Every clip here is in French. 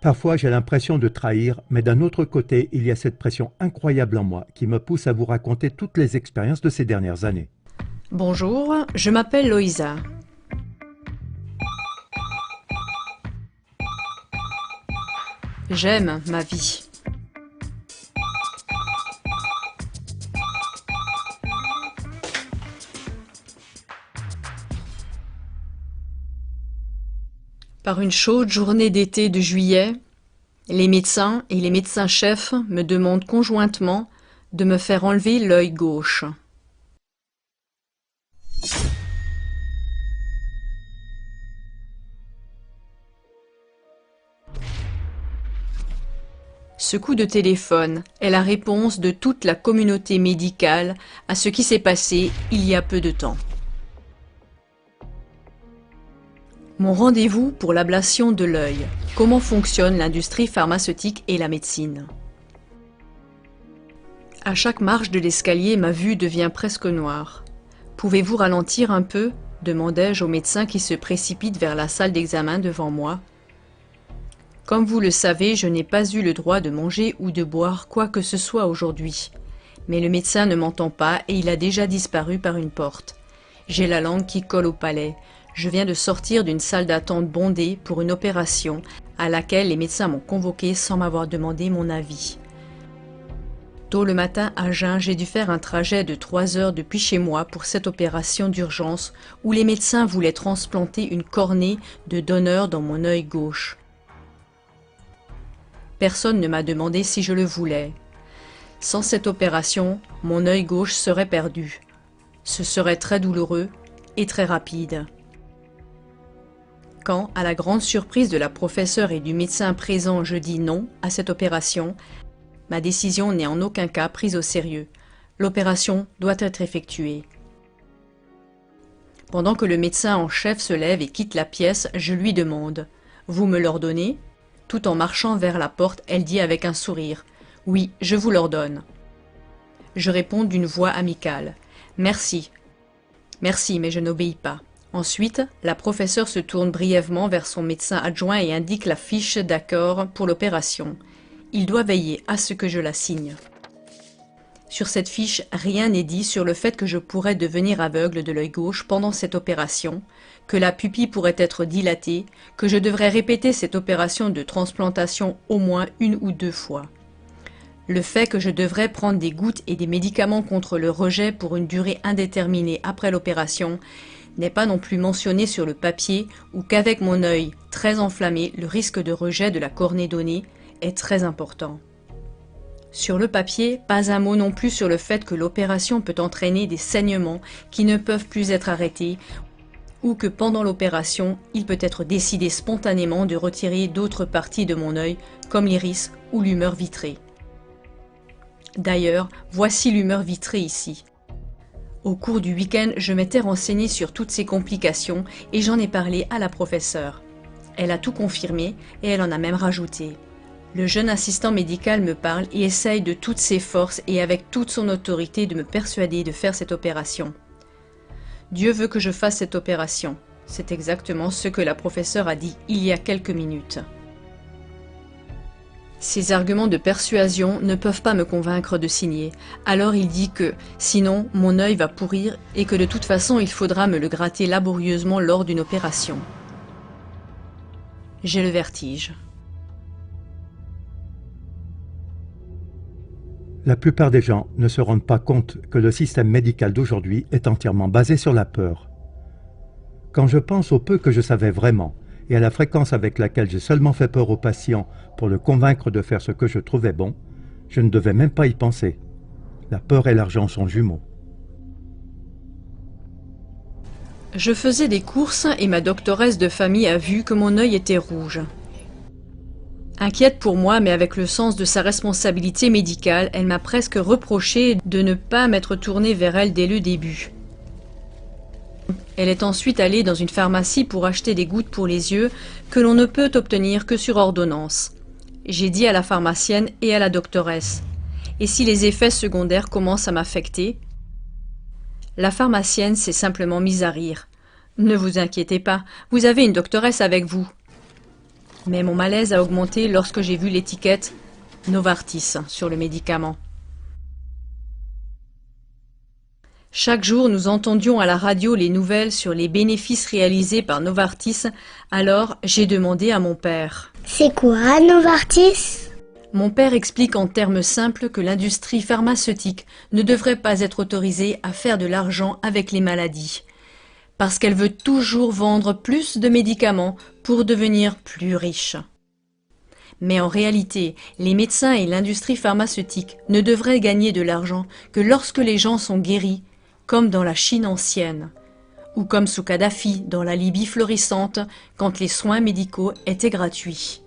Parfois, j'ai l'impression de trahir, mais d'un autre côté, il y a cette pression incroyable en moi qui me pousse à vous raconter toutes les expériences de ces dernières années. Bonjour, je m'appelle Loïsa. J'aime ma vie. Par une chaude journée d'été de juillet, les médecins et les médecins-chefs me demandent conjointement de me faire enlever l'œil gauche. Ce coup de téléphone est la réponse de toute la communauté médicale à ce qui s'est passé il y a peu de temps. Mon rendez-vous pour l'ablation de l'œil. Comment fonctionne l'industrie pharmaceutique et la médecine? À chaque marche de l'escalier, ma vue devient presque noire. Pouvez-vous ralentir un peu? Demandai-je au médecin qui se précipite vers la salle d'examen devant moi. Comme vous le savez, je n'ai pas eu le droit de manger ou de boire quoi que ce soit aujourd'hui. Mais le médecin ne m'entend pas et il a déjà disparu par une porte. J'ai la langue qui colle au palais. Je viens de sortir d'une salle d'attente bondée pour une opération à laquelle les médecins m'ont convoqué sans m'avoir demandé mon avis. Tôt le matin à jeun, j'ai dû faire un trajet de 3 heures depuis chez moi pour cette opération d'urgence où les médecins voulaient transplanter une cornée de donneur dans mon œil gauche. Personne ne m'a demandé si je le voulais. Sans cette opération, mon œil gauche serait perdu. Ce serait très douloureux et très rapide. Quand, à la grande surprise de la professeure et du médecin présent, je dis non à cette opération, ma décision n'est en aucun cas prise au sérieux. L'opération doit être effectuée. Pendant que le médecin en chef se lève et quitte la pièce, je lui demande « Vous me l'ordonnez ?» Tout en marchant vers la porte, elle dit avec un sourire « Oui, je vous l'ordonne. » Je réponds d'une voix amicale « Merci. Merci, mais je n'obéis pas. » Ensuite, la professeure se tourne brièvement vers son médecin adjoint et indique la fiche d'accord pour l'opération. Il doit veiller à ce que je la signe. Sur cette fiche, rien n'est dit sur le fait que je pourrais devenir aveugle de l'œil gauche pendant cette opération, que la pupille pourrait être dilatée, que je devrais répéter cette opération de transplantation au moins 1 ou 2 fois. Le fait que je devrais prendre des gouttes et des médicaments contre le rejet pour une durée indéterminée après l'opération n'est pas non plus mentionné sur le papier ou qu'avec mon œil très enflammé, le risque de rejet de la cornée donnée est très important. Sur le papier, pas un mot non plus sur le fait que l'opération peut entraîner des saignements qui ne peuvent plus être arrêtés ou que pendant l'opération, il peut être décidé spontanément de retirer d'autres parties de mon œil comme l'iris ou l'humeur vitrée. D'ailleurs, voici l'humeur vitrée ici. Au cours du week-end, je m'étais renseignée sur toutes ces complications et j'en ai parlé à la professeure. Elle a tout confirmé et elle en a même rajouté. Le jeune assistant médical me parle et essaye de toutes ses forces et avec toute son autorité de me persuader de faire cette opération. Dieu veut que je fasse cette opération. C'est exactement ce que la professeure a dit il y a quelques minutes. Ces arguments de persuasion ne peuvent pas me convaincre de signer. Alors il dit que, sinon, mon œil va pourrir et que de toute façon il faudra me le gratter laborieusement lors d'une opération. J'ai le vertige. La plupart des gens ne se rendent pas compte que le système médical d'aujourd'hui est entièrement basé sur la peur. Quand je pense au peu que je savais vraiment, et à la fréquence avec laquelle j'ai seulement fait peur au patient pour le convaincre de faire ce que je trouvais bon, je ne devais même pas y penser. La peur et l'argent sont jumeaux. Je faisais des courses et ma doctoresse de famille a vu que mon œil était rouge. Inquiète pour moi, mais avec le sens de sa responsabilité médicale, elle m'a presque reproché de ne pas m'être tournée vers elle dès le début. Elle est ensuite allée dans une pharmacie pour acheter des gouttes pour les yeux que l'on ne peut obtenir que sur ordonnance. J'ai dit à la pharmacienne et à la doctoresse « Et si les effets secondaires commencent à m'affecter ?» La pharmacienne s'est simplement mise à rire. « Ne vous inquiétez pas, vous avez une doctoresse avec vous. » Mais mon malaise a augmenté lorsque j'ai vu l'étiquette Novartis sur le médicament. Chaque jour, nous entendions à la radio les nouvelles sur les bénéfices réalisés par Novartis, alors j'ai demandé à mon père. C'est quoi, Novartis? Mon père explique en termes simples que l'industrie pharmaceutique ne devrait pas être autorisée à faire de l'argent avec les maladies, parce qu'elle veut toujours vendre plus de médicaments pour devenir plus riche. Mais en réalité, les médecins et l'industrie pharmaceutique ne devraient gagner de l'argent que lorsque les gens sont guéris, comme dans la Chine ancienne, ou comme sous Kadhafi dans la Libye florissante quand les soins médicaux étaient gratuits.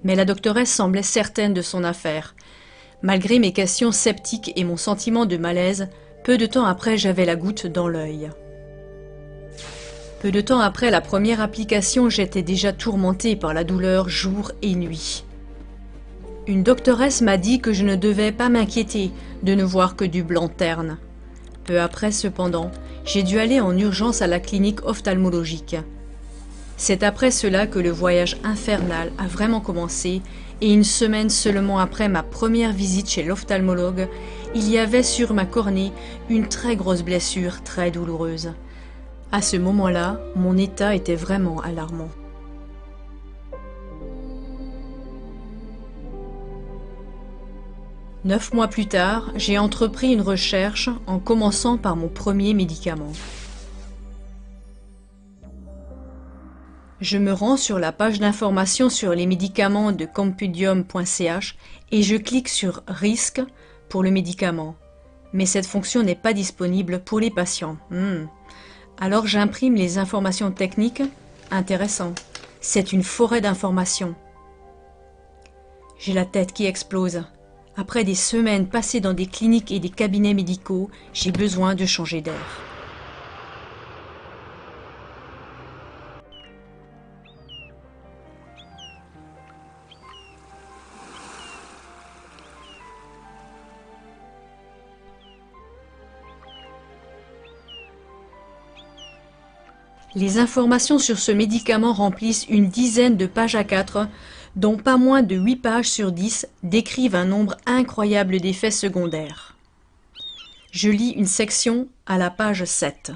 Mais la doctoresse semblait certaine de son affaire. Malgré mes questions sceptiques et mon sentiment de malaise, peu de temps après j'avais la goutte dans l'œil. Peu de temps après la première application, j'étais déjà tourmentée par la douleur jour et nuit. Une doctoresse m'a dit que je ne devais pas m'inquiéter de ne voir que du blanc terne. Peu après, cependant, j'ai dû aller en urgence à la clinique ophtalmologique. C'est après cela que le voyage infernal a vraiment commencé et une semaine seulement après ma première visite chez l'ophtalmologue, il y avait sur ma cornée une très grosse blessure très douloureuse. À ce moment-là, mon état était vraiment alarmant. Neuf mois plus tard, j'ai entrepris une recherche en commençant par mon premier médicament. Je me rends sur la page d'information sur les médicaments de compendium.ch et je clique sur « Risque » pour le médicament. Mais cette fonction n'est pas disponible pour les patients. Alors j'imprime les informations techniques. Intéressant. C'est une forêt d'informations. J'ai la tête qui explose. Après des semaines passées dans des cliniques et des cabinets médicaux, j'ai besoin de changer d'air. Les informations sur ce médicament remplissent une dizaine de pages A4, dont pas moins de 8 pages sur 10 décrivent un nombre incroyable d'effets secondaires. Je lis une section à la page 7.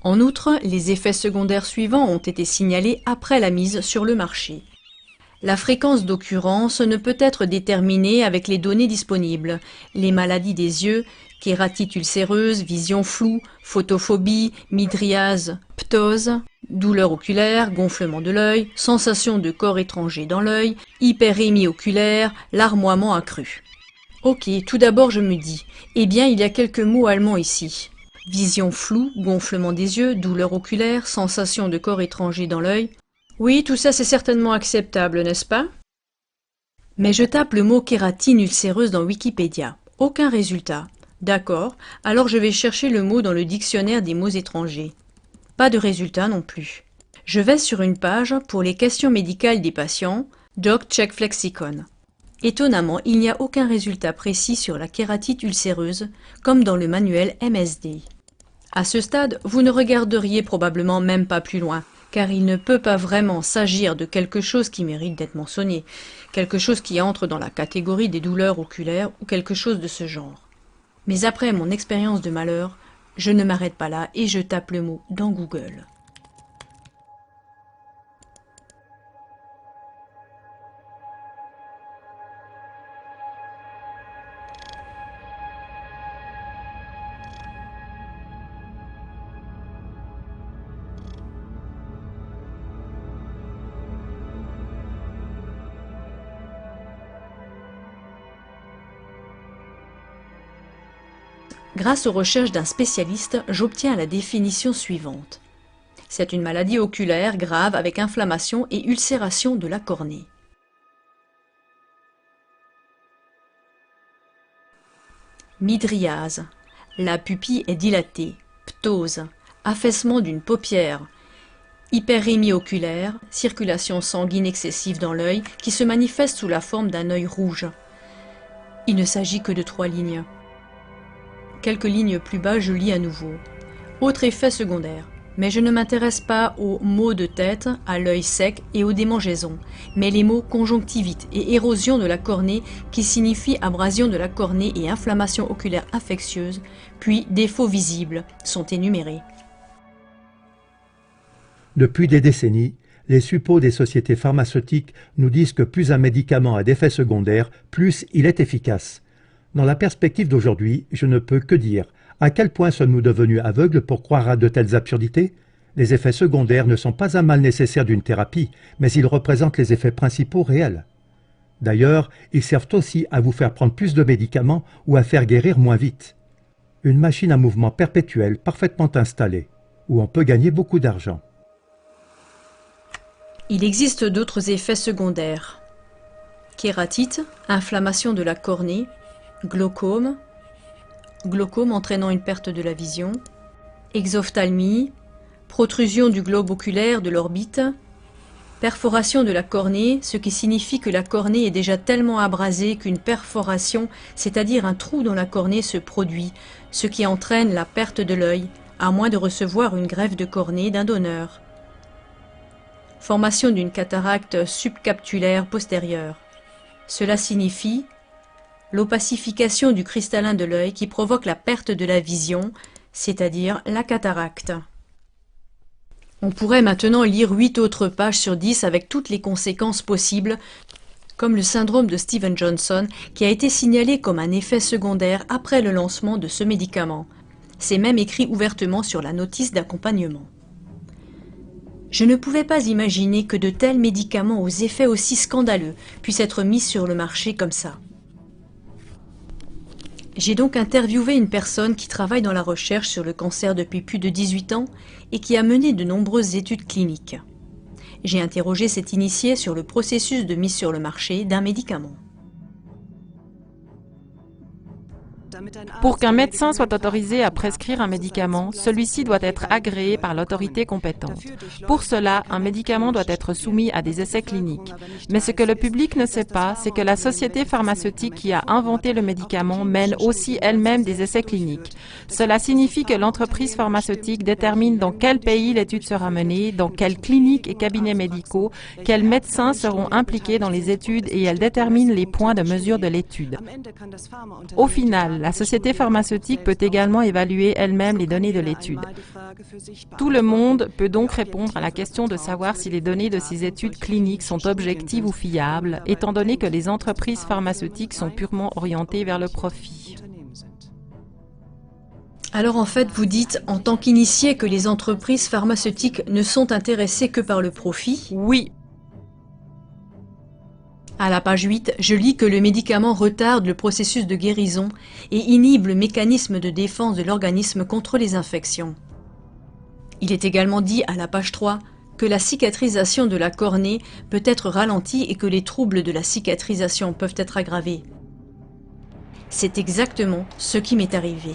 En outre, les effets secondaires suivants ont été signalés après la mise sur le marché. La fréquence d'occurrence ne peut être déterminée avec les données disponibles. Les maladies des yeux, kératite ulcéreuse, vision floue, photophobie, mydriase, ptose, douleur oculaire, gonflement de l'œil, sensation de corps étranger dans l'œil, hyperémie oculaire, larmoiement accru. Ok, tout d'abord je me dis, eh bien il y a quelques mots allemands ici. Vision floue, gonflement des yeux, douleur oculaire, sensation de corps étranger dans l'œil. Oui, tout ça c'est certainement acceptable, n'est-ce pas? Mais je tape le mot kératine ulcéreuse dans Wikipédia. Aucun résultat. D'accord, alors je vais chercher le mot dans le dictionnaire des mots étrangers. Pas de résultat non plus. Je vais sur une page pour les questions médicales des patients, Doc Check Flexicon. Étonnamment, il n'y a aucun résultat précis sur la kératite ulcéreuse, comme dans le manuel MSD. À ce stade, vous ne regarderiez probablement même pas plus loin, car il ne peut pas vraiment s'agir de quelque chose qui mérite d'être mentionné, quelque chose qui entre dans la catégorie des douleurs oculaires ou quelque chose de ce genre. Mais après mon expérience de malheur, je ne m'arrête pas là et je tape le mot dans Google. Grâce aux recherches d'un spécialiste, j'obtiens la définition suivante. C'est une maladie oculaire grave avec inflammation et ulcération de la cornée. Mydriase. La pupille est dilatée. Ptose. Affaissement d'une paupière. Hyperémie oculaire, circulation sanguine excessive dans l'œil qui se manifeste sous la forme d'un œil rouge. Il ne s'agit que de 3 lignes. Quelques lignes plus bas, je lis à nouveau. Autre effet secondaire. Mais je ne m'intéresse pas aux maux de tête, à l'œil sec et aux démangeaisons, mais les mots conjonctivite et érosion de la cornée qui signifient abrasion de la cornée et inflammation oculaire infectieuse, puis défauts visibles, sont énumérés. Depuis des décennies, les suppôts des sociétés pharmaceutiques nous disent que plus un médicament a d'effets secondaires, plus il est efficace. Dans la perspective d'aujourd'hui, je ne peux que dire à quel point sommes-nous devenus aveugles pour croire à de telles absurdités? Les effets secondaires ne sont pas un mal nécessaire d'une thérapie, mais ils représentent les effets principaux réels. D'ailleurs, ils servent aussi à vous faire prendre plus de médicaments ou à faire guérir moins vite. Une machine à mouvement perpétuel parfaitement installée, où on peut gagner beaucoup d'argent. Il existe d'autres effets secondaires. Kératite, inflammation de la cornée, glaucome entraînant une perte de la vision, exophthalmie, protrusion du globe oculaire de l'orbite, perforation de la cornée, ce qui signifie que la cornée est déjà tellement abrasée qu'une perforation, c'est-à-dire un trou dans la cornée, se produit, ce qui entraîne la perte de l'œil, à moins de recevoir une greffe de cornée d'un donneur. Formation d'une cataracte subcapsulaire postérieure. Cela signifie l'opacification du cristallin de l'œil qui provoque la perte de la vision, c'est-à-dire la cataracte. On pourrait maintenant lire 8 autres pages sur 10 avec toutes les conséquences possibles, comme le syndrome de Stevens-Johnson qui a été signalé comme un effet secondaire après le lancement de ce médicament. C'est même écrit ouvertement sur la notice d'accompagnement. Je ne pouvais pas imaginer que de tels médicaments aux effets aussi scandaleux puissent être mis sur le marché comme ça. J'ai donc interviewé une personne qui travaille dans la recherche sur le cancer depuis plus de 18 ans et qui a mené de nombreuses études cliniques. J'ai interrogé cet initié sur le processus de mise sur le marché d'un médicament. Pour qu'un médecin soit autorisé à prescrire un médicament, celui-ci doit être agréé par l'autorité compétente. Pour cela, un médicament doit être soumis à des essais cliniques. Mais ce que le public ne sait pas, c'est que la société pharmaceutique qui a inventé le médicament mène aussi elle-même des essais cliniques. Cela signifie que l'entreprise pharmaceutique détermine dans quel pays l'étude sera menée, dans quelles cliniques et cabinets médicaux, quels médecins seront impliqués dans les études et elle détermine les points de mesure de l'étude. Au final, la société pharmaceutique peut également évaluer elle-même les données de l'étude. Tout le monde peut donc répondre à la question de savoir si les données de ces études cliniques sont objectives ou fiables, étant donné que les entreprises pharmaceutiques sont purement orientées vers le profit. Alors en fait, vous dites, en tant qu'initié, que les entreprises pharmaceutiques ne sont intéressées que par le profit? Oui. À la page 8, je lis que le médicament retarde le processus de guérison et inhibe le mécanisme de défense de l'organisme contre les infections. Il est également dit à la page 3 que la cicatrisation de la cornée peut être ralentie et que les troubles de la cicatrisation peuvent être aggravés. C'est exactement ce qui m'est arrivé.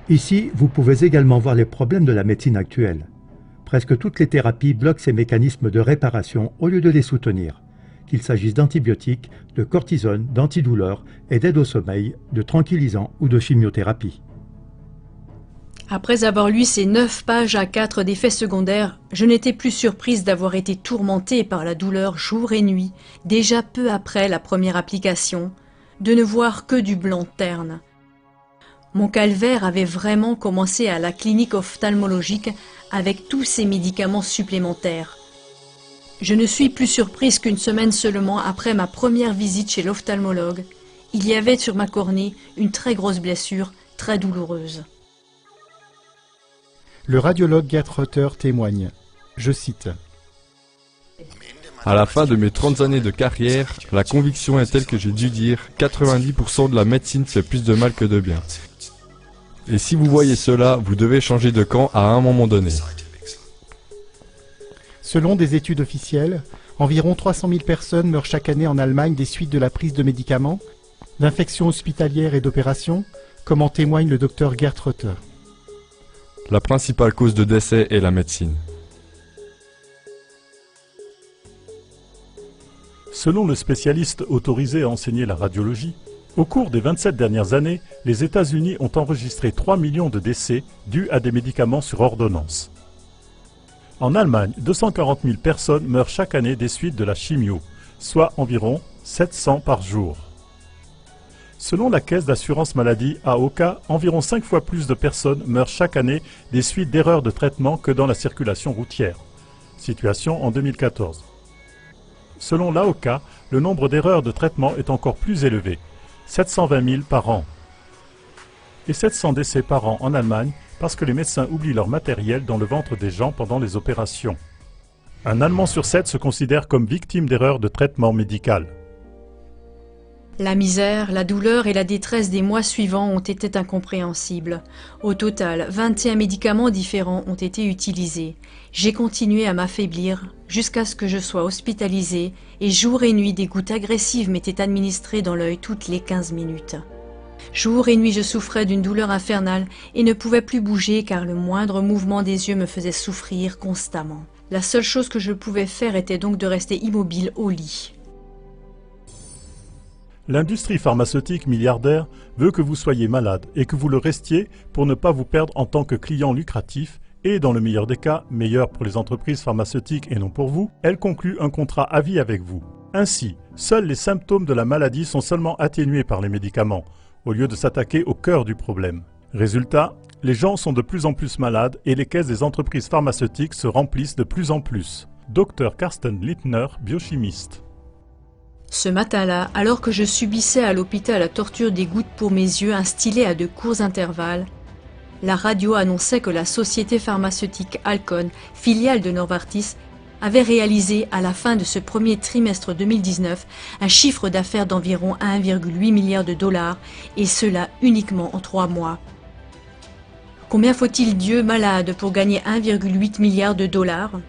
Ici, vous pouvez également voir les problèmes de la médecine actuelle. Presque toutes les thérapies bloquent ces mécanismes de réparation au lieu de les soutenir, qu'il s'agisse d'antibiotiques, de cortisone, d'antidouleurs et d'aide au sommeil, de tranquillisants ou de chimiothérapie. Après avoir lu ces 9 pages à 4 d'effets secondaires, je n'étais plus surprise d'avoir été tourmentée par la douleur jour et nuit, déjà peu après la première application, de ne voir que du blanc terne. Mon calvaire avait vraiment commencé à la clinique ophtalmologique avec tous ces médicaments supplémentaires. Je ne suis plus surprise qu'une semaine seulement après ma première visite chez l'ophtalmologue, il y avait sur ma cornée une très grosse blessure, très douloureuse. Le radiologue Gerd Rötter témoigne, je cite. À la fin de mes 30 années de carrière, la conviction est telle que j'ai dû dire 90% de la médecine fait plus de mal que de bien. Et si vous voyez cela, vous devez changer de camp à un moment donné. Selon des études officielles, environ 300 000 personnes meurent chaque année en Allemagne des suites de la prise de médicaments, d'infections hospitalières et d'opérations, comme en témoigne le docteur Gerd Rötter. La principale cause de décès est la médecine. Selon le spécialiste autorisé à enseigner la radiologie, Au cours des 27 dernières années, les États-Unis ont enregistré 3 millions de décès dus à des médicaments sur ordonnance. En Allemagne, 240 000 personnes meurent chaque année des suites de la chimio, soit environ 700 par jour. Selon la caisse d'assurance maladie AOK, environ 5 fois plus de personnes meurent chaque année des suites d'erreurs de traitement que dans la circulation routière. Situation en 2014. Selon l'AOK, le nombre d'erreurs de traitement est encore plus élevé, 720 000 par an. Et 700 décès par an en Allemagne parce que les médecins oublient leur matériel dans le ventre des gens pendant les opérations. Un Allemand sur 7 se considère comme victime d'erreurs de traitement médical. La misère, la douleur et la détresse des mois suivants ont été incompréhensibles. Au total, 21 médicaments différents ont été utilisés. J'ai continué à m'affaiblir jusqu'à ce que je sois hospitalisée et jour et nuit des gouttes agressives m'étaient administrées dans l'œil toutes les 15 minutes. Jour et nuit je souffrais d'une douleur infernale et ne pouvais plus bouger car le moindre mouvement des yeux me faisait souffrir constamment. La seule chose que je pouvais faire était donc de rester immobile au lit. L'industrie pharmaceutique milliardaire veut que vous soyez malade et que vous le restiez pour ne pas vous perdre en tant que client lucratif et, dans le meilleur des cas, meilleur pour les entreprises pharmaceutiques et non pour vous, elle conclut un contrat à vie avec vous. Ainsi, seuls les symptômes de la maladie sont seulement atténués par les médicaments, au lieu de s'attaquer au cœur du problème. Résultat, les gens sont de plus en plus malades et les caisses des entreprises pharmaceutiques se remplissent de plus en plus. Dr Carsten Littner, biochimiste. Ce matin-là, alors que je subissais à l'hôpital la torture des gouttes pour mes yeux instillées à de courts intervalles, la radio annonçait que la société pharmaceutique Alcon, filiale de Novartis, avait réalisé à la fin de ce premier trimestre 2019 un chiffre d'affaires d'environ 1,8 milliard de dollars, et cela uniquement en 3 mois. Combien faut-il d'yeux malades pour gagner 1,8 milliard de dollars ?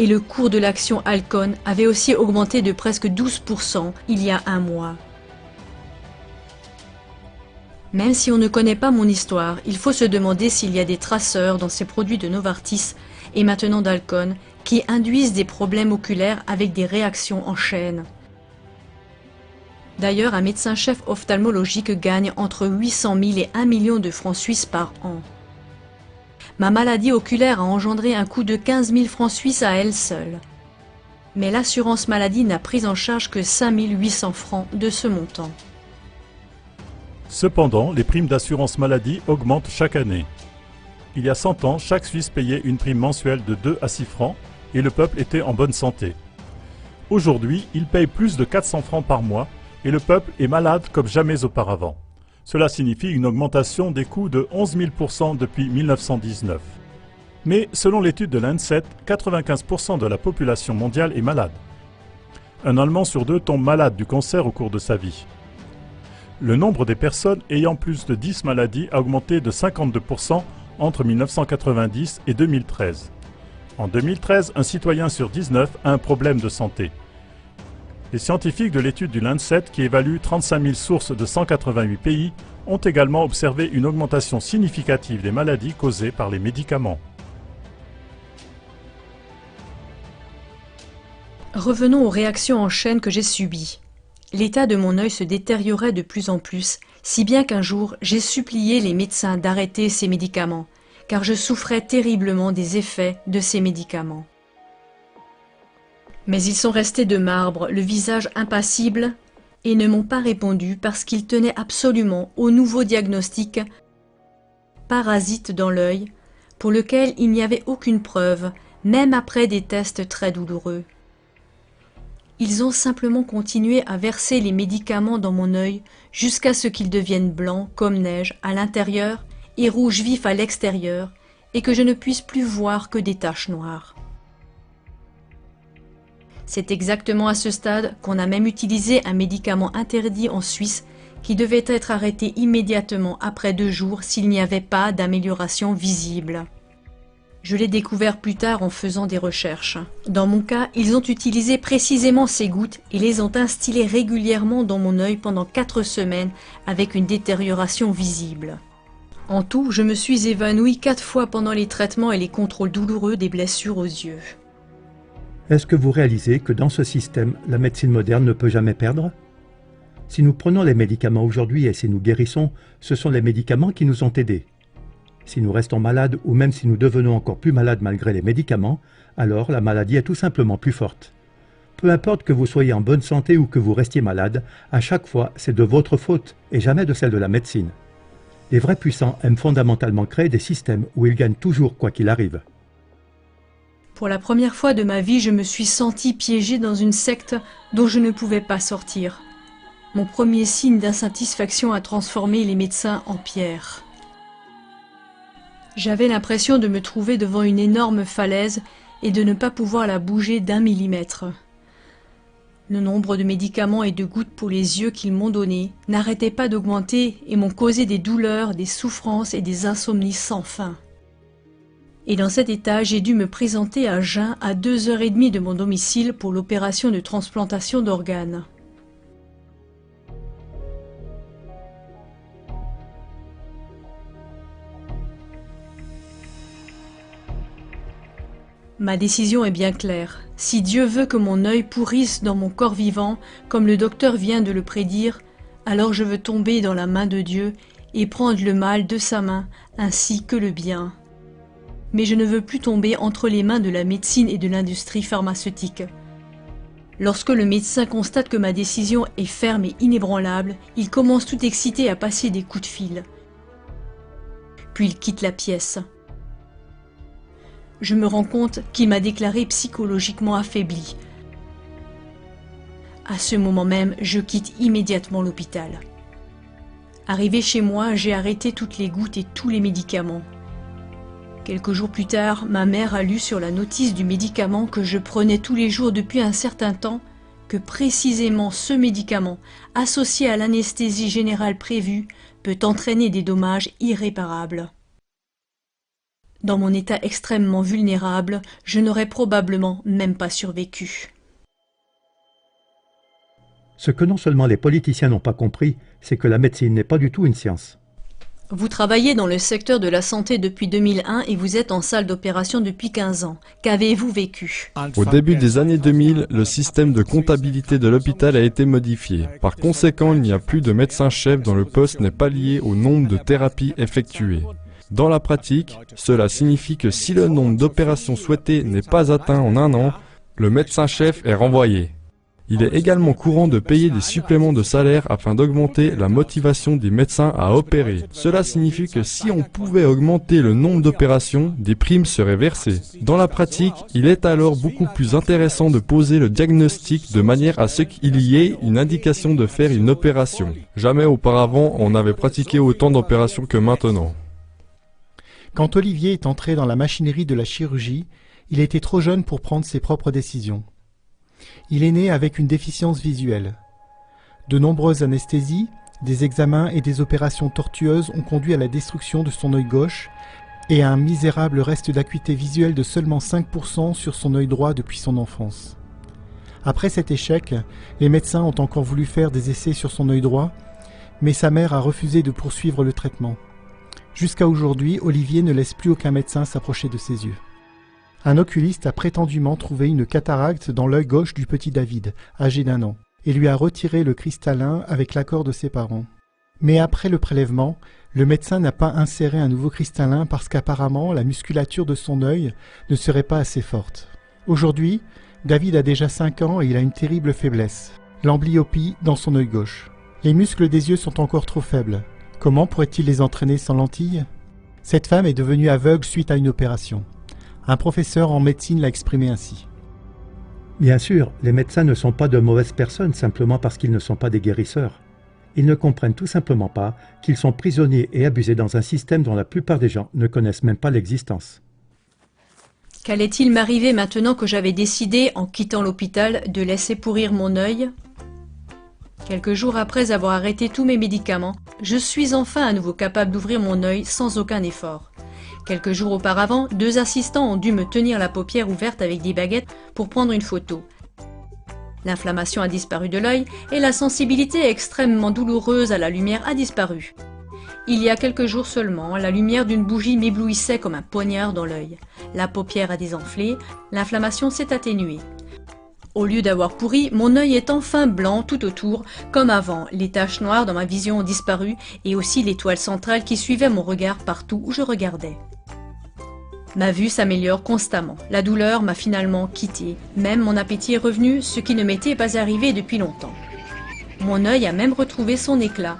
Et le cours de l'action Alcon avait aussi augmenté de presque 12% il y a un mois. Même si on ne connaît pas mon histoire, il faut se demander s'il y a des traceurs dans ces produits de Novartis et maintenant d'Alcon qui induisent des problèmes oculaires avec des réactions en chaîne. D'ailleurs, un médecin-chef ophtalmologique gagne entre 800 000 et 1 million de francs suisses par an. Ma maladie oculaire a engendré un coût de 15 000 francs suisses à elle seule. Mais l'assurance maladie n'a pris en charge que 5 800 francs de ce montant. Cependant, les primes d'assurance maladie augmentent chaque année. Il y a 100 ans, chaque Suisse payait une prime mensuelle de 2 à 6 francs et le peuple était en bonne santé. Aujourd'hui, il paye plus de 400 francs par mois et le peuple est malade comme jamais auparavant. Cela signifie une augmentation des coûts de 11 000% depuis 1919. Mais selon l'étude de l'ANSET, 95% de la population mondiale est malade. Un Allemand sur 2 tombe malade du cancer au cours de sa vie. Le nombre des personnes ayant plus de 10 maladies a augmenté de 52% entre 1990 et 2013. En 2013, un citoyen sur 19 a un problème de santé. Les scientifiques de l'étude du Lancet, qui évalue 35 000 sources de 188 pays, ont également observé une augmentation significative des maladies causées par les médicaments. Revenons aux réactions en chaîne que j'ai subies. L'état de mon œil se détériorait de plus en plus, si bien qu'un jour, j'ai supplié les médecins d'arrêter ces médicaments, car je souffrais terriblement des effets de ces médicaments. Mais ils sont restés de marbre, le visage impassible, et ne m'ont pas répondu parce qu'ils tenaient absolument au nouveau diagnostic « parasite dans l'œil », pour lequel il n'y avait aucune preuve, même après des tests très douloureux. Ils ont simplement continué à verser les médicaments dans mon œil jusqu'à ce qu'ils deviennent blancs comme neige à l'intérieur et rouge vif à l'extérieur, et que je ne puisse plus voir que des taches noires. C'est exactement à ce stade qu'on a même utilisé un médicament interdit en Suisse qui devait être arrêté immédiatement après 2 jours s'il n'y avait pas d'amélioration visible. Je l'ai découvert plus tard en faisant des recherches. Dans mon cas, ils ont utilisé précisément ces gouttes et les ont instillées régulièrement dans mon œil pendant 4 semaines avec une détérioration visible. En tout, je me suis évanouie 4 fois pendant les traitements et les contrôles douloureux des blessures aux yeux. Est-ce que vous réalisez que dans ce système, la médecine moderne ne peut jamais perdre? Si nous prenons les médicaments aujourd'hui et si nous guérissons, ce sont les médicaments qui nous ont aidés. Si nous restons malades ou même si nous devenons encore plus malades malgré les médicaments, alors la maladie est tout simplement plus forte. Peu importe que vous soyez en bonne santé ou que vous restiez malade, à chaque fois c'est de votre faute et jamais de celle de la médecine. Les vrais puissants aiment fondamentalement créer des systèmes où ils gagnent toujours quoi qu'il arrive. Pour la première fois de ma vie, je me suis sentie piégée dans une secte dont je ne pouvais pas sortir. Mon premier signe d'insatisfaction a transformé les médecins en pierre. J'avais l'impression de me trouver devant une énorme falaise et de ne pas pouvoir la bouger d'1 millimètre. Le nombre de médicaments et de gouttes pour les yeux qu'ils m'ont donnés n'arrêtait pas d'augmenter et m'ont causé des douleurs, des souffrances et des insomnies sans fin. Et dans cet état, j'ai dû me présenter à jeun à 2h30 de mon domicile pour l'opération de transplantation d'organes. Ma décision est bien claire. Si Dieu veut que mon œil pourrisse dans mon corps vivant, comme le docteur vient de le prédire, alors je veux tomber dans la main de Dieu et prendre le mal de sa main, ainsi que le bien. Mais je ne veux plus tomber entre les mains de la médecine et de l'industrie pharmaceutique. Lorsque le médecin constate que ma décision est ferme et inébranlable, il commence tout excité à passer des coups de fil. Puis il quitte la pièce. Je me rends compte qu'il m'a déclaré psychologiquement affaibli. À ce moment même, je quitte immédiatement l'hôpital. Arrivé chez moi, j'ai arrêté toutes les gouttes et tous les médicaments. Quelques jours plus tard, ma mère a lu sur la notice du médicament que je prenais tous les jours depuis un certain temps que précisément ce médicament, associé à l'anesthésie générale prévue, peut entraîner des dommages irréparables. Dans mon état extrêmement vulnérable, je n'aurais probablement même pas survécu. Ce que non seulement les politiciens n'ont pas compris, c'est que la médecine n'est pas du tout une science. Vous travaillez dans le secteur de la santé depuis 2001 et vous êtes en salle d'opération depuis 15 ans. Qu'avez-vous vécu? Au début des années 2000, le système de comptabilité de l'hôpital a été modifié. Par conséquent, il n'y a plus de médecin-chef dont le poste n'est pas lié au nombre de thérapies effectuées. Dans la pratique, cela signifie que si le nombre d'opérations souhaitées n'est pas atteint en 1 an, le médecin-chef est renvoyé. Il est également courant de payer des suppléments de salaire afin d'augmenter la motivation des médecins à opérer. Cela signifie que si on pouvait augmenter le nombre d'opérations, des primes seraient versées. Dans la pratique, il est alors beaucoup plus intéressant de poser le diagnostic de manière à ce qu'il y ait une indication de faire une opération. Jamais auparavant on n'avait pratiqué autant d'opérations que maintenant. Quand Olivier est entré dans la machinerie de la chirurgie, il était trop jeune pour prendre ses propres décisions. Il est né avec une déficience visuelle. De nombreuses anesthésies, des examens et des opérations tortueuses ont conduit à la destruction de son œil gauche et à un misérable reste d'acuité visuelle de seulement 5% sur son œil droit depuis son enfance. Après cet échec, les médecins ont encore voulu faire des essais sur son œil droit, mais sa mère a refusé de poursuivre le traitement. Jusqu'à aujourd'hui, Olivier ne laisse plus aucun médecin s'approcher de ses yeux. Un oculiste a prétendument trouvé une cataracte dans l'œil gauche du petit David, âgé d'1 an, et lui a retiré le cristallin avec l'accord de ses parents. Mais après le prélèvement, le médecin n'a pas inséré un nouveau cristallin parce qu'apparemment la musculature de son œil ne serait pas assez forte. Aujourd'hui, David a déjà 5 ans et il a une terrible faiblesse, l'amblyopie dans son œil gauche. Les muscles des yeux sont encore trop faibles. Comment pourrait-il les entraîner sans lentilles? Cette femme est devenue aveugle suite à une opération. Un professeur en médecine l'a exprimé ainsi. Bien sûr, les médecins ne sont pas de mauvaises personnes simplement parce qu'ils ne sont pas des guérisseurs. Ils ne comprennent tout simplement pas qu'ils sont prisonniers et abusés dans un système dont la plupart des gens ne connaissent même pas l'existence. Qu'allait-il m'arriver maintenant que j'avais décidé, en quittant l'hôpital, de laisser pourrir mon œil? Quelques jours après avoir arrêté tous mes médicaments, je suis enfin à nouveau capable d'ouvrir mon œil sans aucun effort. Quelques jours auparavant, 2 assistants ont dû me tenir la paupière ouverte avec des baguettes pour prendre une photo. L'inflammation a disparu de l'œil et la sensibilité extrêmement douloureuse à la lumière a disparu. Il y a quelques jours seulement, la lumière d'une bougie m'éblouissait comme un poignard dans l'œil. La paupière a désenflé, l'inflammation s'est atténuée. Au lieu d'avoir pourri, mon œil est enfin blanc tout autour, comme avant. Les taches noires dans ma vision ont disparu et aussi l'étoile centrale qui suivait mon regard partout où je regardais. Ma vue s'améliore constamment. La douleur m'a finalement quitté. Même mon appétit est revenu, ce qui ne m'était pas arrivé depuis longtemps. Mon œil a même retrouvé son éclat.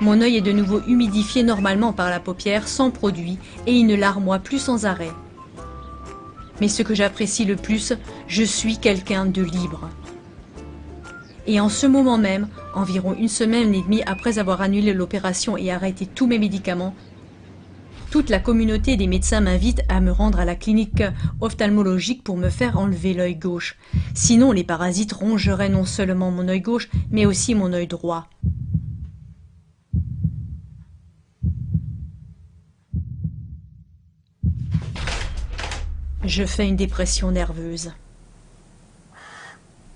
Mon œil est de nouveau humidifié normalement par la paupière sans produit et il ne larmoie plus sans arrêt. Mais ce que j'apprécie le plus, je suis quelqu'un de libre. Et en ce moment même, environ 1 semaine et demie après avoir annulé l'opération et arrêté tous mes médicaments, toute la communauté des médecins m'invite à me rendre à la clinique ophtalmologique pour me faire enlever l'œil gauche. Sinon, les parasites rongeraient non seulement mon œil gauche, mais aussi mon œil droit. Je fais une dépression nerveuse.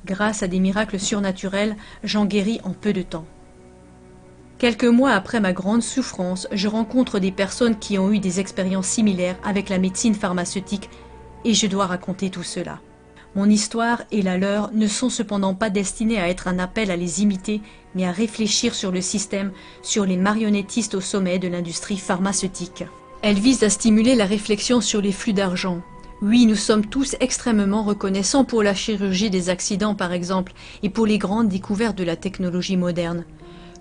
Grâce à des miracles surnaturels, j'en guéris en peu de temps. Quelques mois après ma grande souffrance, je rencontre des personnes qui ont eu des expériences similaires avec la médecine pharmaceutique et je dois raconter tout cela. Mon histoire et la leur ne sont cependant pas destinées à être un appel à les imiter, mais à réfléchir sur le système, sur les marionnettistes au sommet de l'industrie pharmaceutique. Elles visent à stimuler la réflexion sur les flux d'argent. Oui, nous sommes tous extrêmement reconnaissants pour la chirurgie des accidents par exemple, et pour les grandes découvertes de la technologie moderne.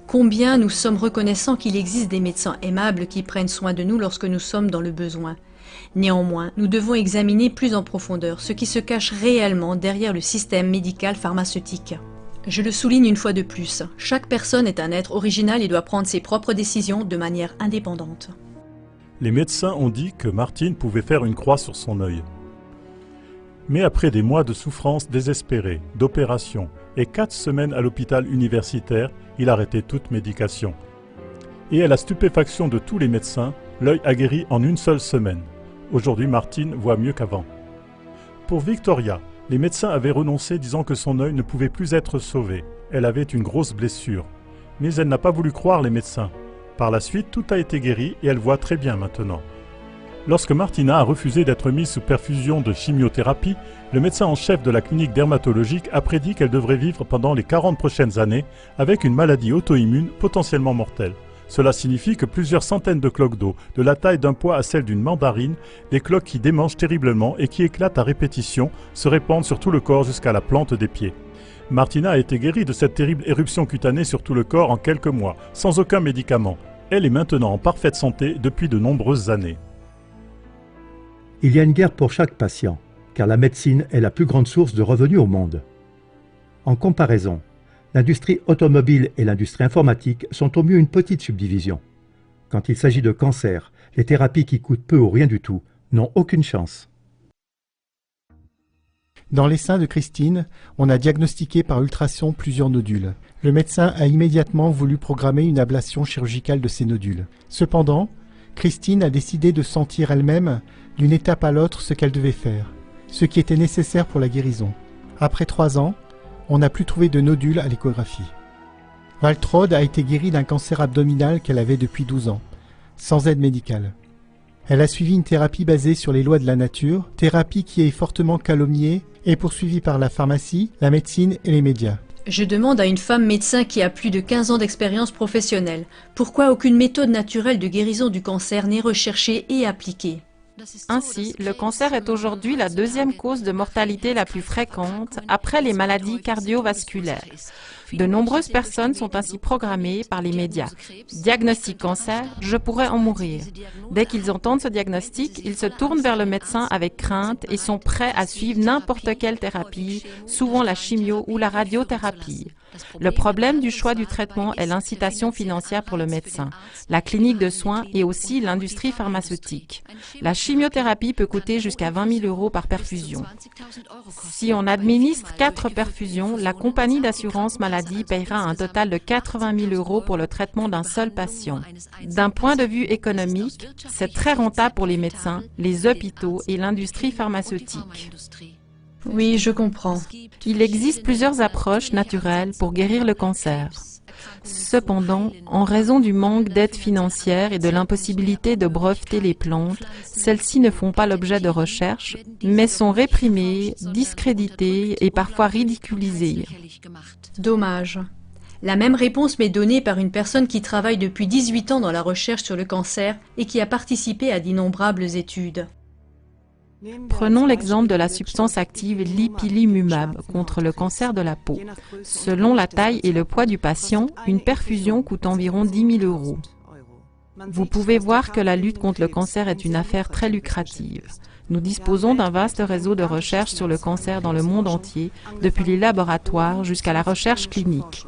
Combien nous sommes reconnaissants qu'il existe des médecins aimables qui prennent soin de nous lorsque nous sommes dans le besoin. Néanmoins, nous devons examiner plus en profondeur ce qui se cache réellement derrière le système médical pharmaceutique. Je le souligne une fois de plus, chaque personne est un être original et doit prendre ses propres décisions de manière indépendante. Les médecins ont dit que Martine pouvait faire une croix sur son œil. Mais après des mois de souffrance désespérée, d'opérations et 4 semaines à l'hôpital universitaire, il arrêtait toute médication. Et à la stupéfaction de tous les médecins, l'œil a guéri en 1 seule semaine. Aujourd'hui, Martine voit mieux qu'avant. Pour Victoria, les médecins avaient renoncé disant que son œil ne pouvait plus être sauvé. Elle avait une grosse blessure. Mais elle n'a pas voulu croire les médecins. Par la suite, tout a été guéri et elle voit très bien maintenant. Lorsque Martina a refusé d'être mise sous perfusion de chimiothérapie, le médecin en chef de la clinique dermatologique a prédit qu'elle devrait vivre pendant les 40 prochaines années avec une maladie auto-immune potentiellement mortelle. Cela signifie que plusieurs centaines de cloques d'eau, de la taille d'un pois à celle d'une mandarine, des cloques qui démangent terriblement et qui éclatent à répétition, se répandent sur tout le corps jusqu'à la plante des pieds. Martina a été guérie de cette terrible éruption cutanée sur tout le corps en quelques mois, sans aucun médicament. Elle est maintenant en parfaite santé depuis de nombreuses années. Il y a une guerre pour chaque patient, car la médecine est la plus grande source de revenus au monde. En comparaison, l'industrie automobile et l'industrie informatique sont au mieux une petite subdivision. Quand il s'agit de cancer, les thérapies qui coûtent peu ou rien du tout n'ont aucune chance. Dans les seins de Christine, on a diagnostiqué par ultrason plusieurs nodules. Le médecin a immédiatement voulu programmer une ablation chirurgicale de ces nodules. Cependant, Christine a décidé de sentir elle-même, d'une étape à l'autre, ce qu'elle devait faire, ce qui était nécessaire pour la guérison. Après 3 ans, on n'a plus trouvé de nodules à l'échographie. Waltraud a été guérie d'un cancer abdominal qu'elle avait depuis 12 ans, sans aide médicale. Elle a suivi une thérapie basée sur les lois de la nature, thérapie qui est fortement calomniée et poursuivie par la pharmacie, la médecine et les médias. Je demande à une femme médecin qui a plus de 15 ans d'expérience professionnelle, pourquoi aucune méthode naturelle de guérison du cancer n'est recherchée et appliquée? Ainsi, le cancer est aujourd'hui la 2e cause de mortalité la plus fréquente après les maladies cardiovasculaires. De nombreuses personnes sont ainsi programmées par les médias. Diagnostic cancer, je pourrais en mourir. Dès qu'ils entendent ce diagnostic, ils se tournent vers le médecin avec crainte et sont prêts à suivre n'importe quelle thérapie, souvent la chimio ou la radiothérapie. Le problème du choix du traitement est l'incitation financière pour le médecin, la clinique de soins et aussi l'industrie pharmaceutique. La chimiothérapie peut coûter jusqu'à 20 000 € par perfusion. Si on administre 4 perfusions, la compagnie d'assurance maladie paiera un total de 80 000 € pour le traitement d'un seul patient. D'un point de vue économique, c'est très rentable pour les médecins, les hôpitaux et l'industrie pharmaceutique. Oui, je comprends. Il existe plusieurs approches naturelles pour guérir le cancer. Cependant, en raison du manque d'aide financière et de l'impossibilité de breveter les plantes, celles-ci ne font pas l'objet de recherches, mais sont réprimées, discréditées et parfois ridiculisées. Dommage. La même réponse m'est donnée par une personne qui travaille depuis 18 ans dans la recherche sur le cancer et qui a participé à d'innombrables études. Prenons l'exemple de la substance active l'ipilimumab contre le cancer de la peau. Selon la taille et le poids du patient, une perfusion coûte environ 10 000 €. Vous pouvez voir que la lutte contre le cancer est une affaire très lucrative. Nous disposons d'un vaste réseau de recherche sur le cancer dans le monde entier, depuis les laboratoires jusqu'à la recherche clinique.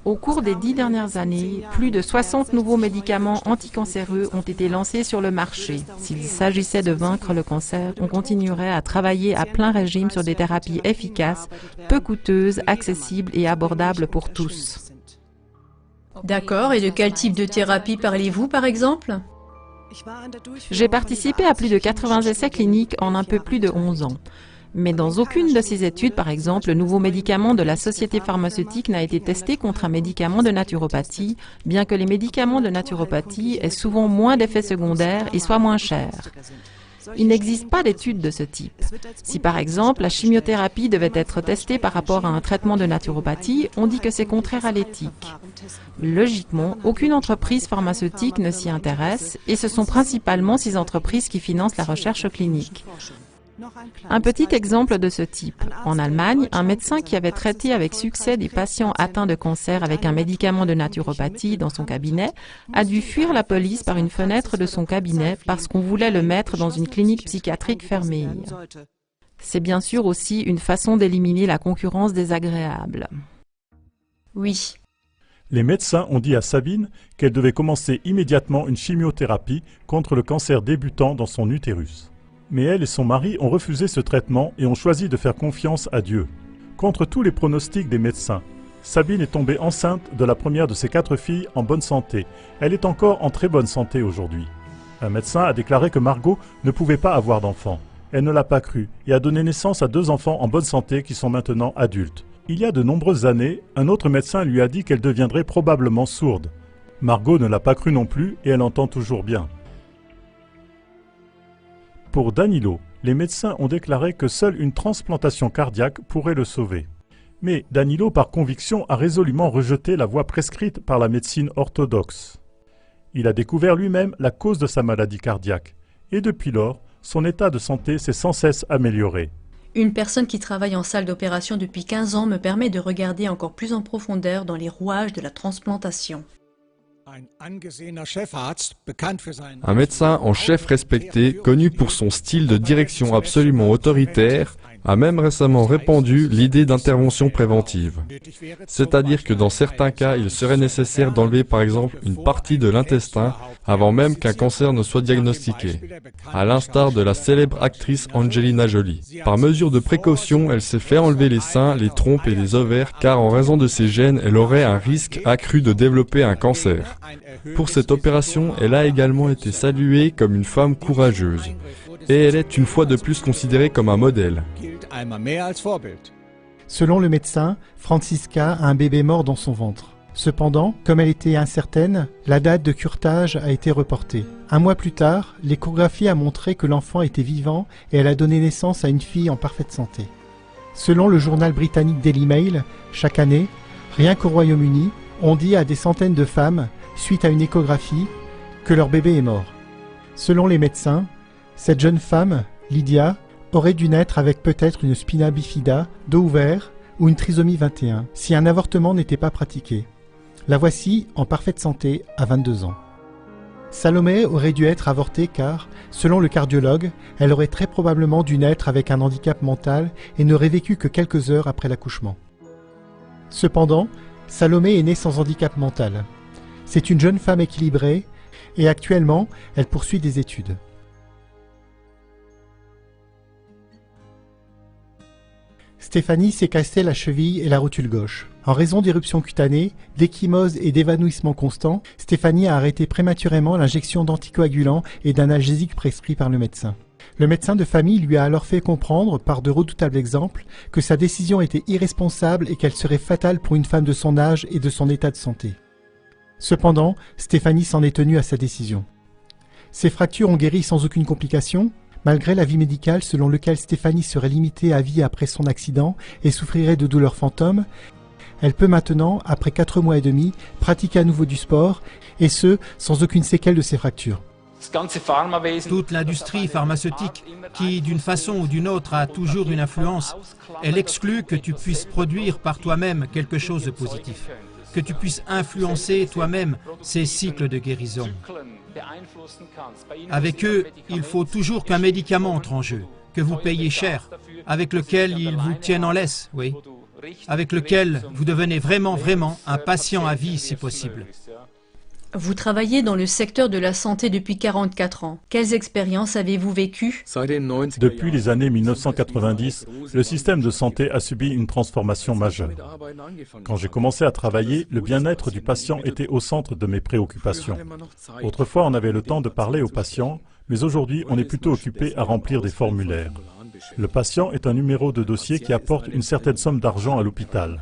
Au cours des 10 dernières années, plus de 60 nouveaux médicaments anticancéreux ont été lancés sur le marché. S'il s'agissait de vaincre le cancer, on continuerait à travailler à plein régime sur des thérapies efficaces, peu coûteuses, accessibles et abordables pour tous. D'accord, et de quel type de thérapie parlez-vous par exemple ? J'ai participé à plus de 80 essais cliniques en un peu plus de 11 ans. Mais dans aucune de ces études, par exemple, le nouveau médicament de la société pharmaceutique n'a été testé contre un médicament de naturopathie, bien que les médicaments de naturopathie aient souvent moins d'effets secondaires et soient moins chers. Il n'existe pas d'études de ce type. Si par exemple la chimiothérapie devait être testée par rapport à un traitement de naturopathie, on dit que c'est contraire à l'éthique. Logiquement, aucune entreprise pharmaceutique ne s'y intéresse et ce sont principalement ces entreprises qui financent la recherche clinique. Un petit exemple de ce type. En Allemagne, un médecin qui avait traité avec succès des patients atteints de cancer avec un médicament de naturopathie dans son cabinet a dû fuir la police par une fenêtre de son cabinet parce qu'on voulait le mettre dans une clinique psychiatrique fermée. C'est bien sûr aussi une façon d'éliminer la concurrence désagréable. Oui. Les médecins ont dit à Sabine qu'elle devait commencer immédiatement une chimiothérapie contre le cancer débutant dans son utérus. Mais elle et son mari ont refusé ce traitement et ont choisi de faire confiance à Dieu. Contre tous les pronostics des médecins, Sabine est tombée enceinte de la première de ses 4 filles en bonne santé. Elle est encore en très bonne santé aujourd'hui. Un médecin a déclaré que Margot ne pouvait pas avoir d'enfant. Elle ne l'a pas cru et a donné naissance à 2 enfants en bonne santé qui sont maintenant adultes. Il y a de nombreuses années, un autre médecin lui a dit qu'elle deviendrait probablement sourde. Margot ne l'a pas cru non plus et elle entend toujours bien. Pour Danilo, les médecins ont déclaré que seule une transplantation cardiaque pourrait le sauver. Mais Danilo, par conviction, a résolument rejeté la voie prescrite par la médecine orthodoxe. Il a découvert lui-même la cause de sa maladie cardiaque, et depuis lors, son état de santé s'est sans cesse amélioré. Une personne qui travaille en salle d'opération depuis 15 ans me permet de regarder encore plus en profondeur dans les rouages de la transplantation. Un médecin en chef respecté, connu pour son style de direction absolument autoritaire, a même récemment répandu l'idée d'intervention préventive. C'est-à-dire que dans certains cas, il serait nécessaire d'enlever par exemple une partie de l'intestin avant même qu'un cancer ne soit diagnostiqué, à l'instar de la célèbre actrice Angelina Jolie. Par mesure de précaution, elle s'est fait enlever les seins, les trompes et les ovaires car en raison de ces gènes, elle aurait un risque accru de développer un cancer. Pour cette opération, elle a également été saluée comme une femme courageuse. Et elle est une fois de plus considérée comme un modèle. Selon le médecin, Francisca a un bébé mort dans son ventre. Cependant, comme elle était incertaine, la date de curetage a été reportée. Un mois plus tard, l'échographie a montré que l'enfant était vivant et elle a donné naissance à une fille en parfaite santé. Selon le journal britannique Daily Mail, chaque année, rien qu'au Royaume-Uni, on dit à des centaines de femmes, suite à une échographie, que leur bébé est mort. Selon les médecins, cette jeune femme, Lydia, aurait dû naître avec peut-être une spina bifida, dos ouvert ou une trisomie 21, si un avortement n'était pas pratiqué. La voici en parfaite santé à 22 ans. Salomé aurait dû être avortée car, selon le cardiologue, elle aurait très probablement dû naître avec un handicap mental et n'aurait vécu que quelques heures après l'accouchement. Cependant, Salomé est née sans handicap mental. C'est une jeune femme équilibrée et actuellement, elle poursuit des études. Stéphanie s'est cassé la cheville et la rotule gauche. En raison d'éruptions cutanées, d'échymoses et d'évanouissements constants, Stéphanie a arrêté prématurément l'injection d'anticoagulants et d'analgésiques prescrits par le médecin. Le médecin de famille lui a alors fait comprendre, par de redoutables exemples, que sa décision était irresponsable et qu'elle serait fatale pour une femme de son âge et de son état de santé. Cependant, Stéphanie s'en est tenue à sa décision. Ses fractures ont guéri sans aucune complication, malgré l'avis médical selon lequel Stéphanie serait limitée à vie après son accident et souffrirait de douleurs fantômes. Elle peut maintenant, après 4 mois et demi, pratiquer à nouveau du sport, et ce, sans aucune séquelle de ses fractures. Toute l'industrie pharmaceutique, qui d'une façon ou d'une autre a toujours une influence, elle exclut que tu puisses produire par toi-même quelque chose de positif, que tu puisses influencer toi-même ces cycles de guérison. Avec eux, il faut toujours qu'un médicament entre en jeu, que vous payez cher, avec lequel ils vous tiennent en laisse, oui, avec lequel vous devenez vraiment un patient à vie si possible. Vous travaillez dans le secteur de la santé depuis 44 ans. Quelles expériences avez-vous vécues? Depuis les années 1990, le système de santé a subi une transformation majeure. Quand j'ai commencé à travailler, le bien-être du patient était au centre de mes préoccupations. Autrefois, on avait le temps de parler aux patients, mais aujourd'hui, on est plutôt occupé à remplir des formulaires. Le patient est un numéro de dossier qui apporte une certaine somme d'argent à l'hôpital.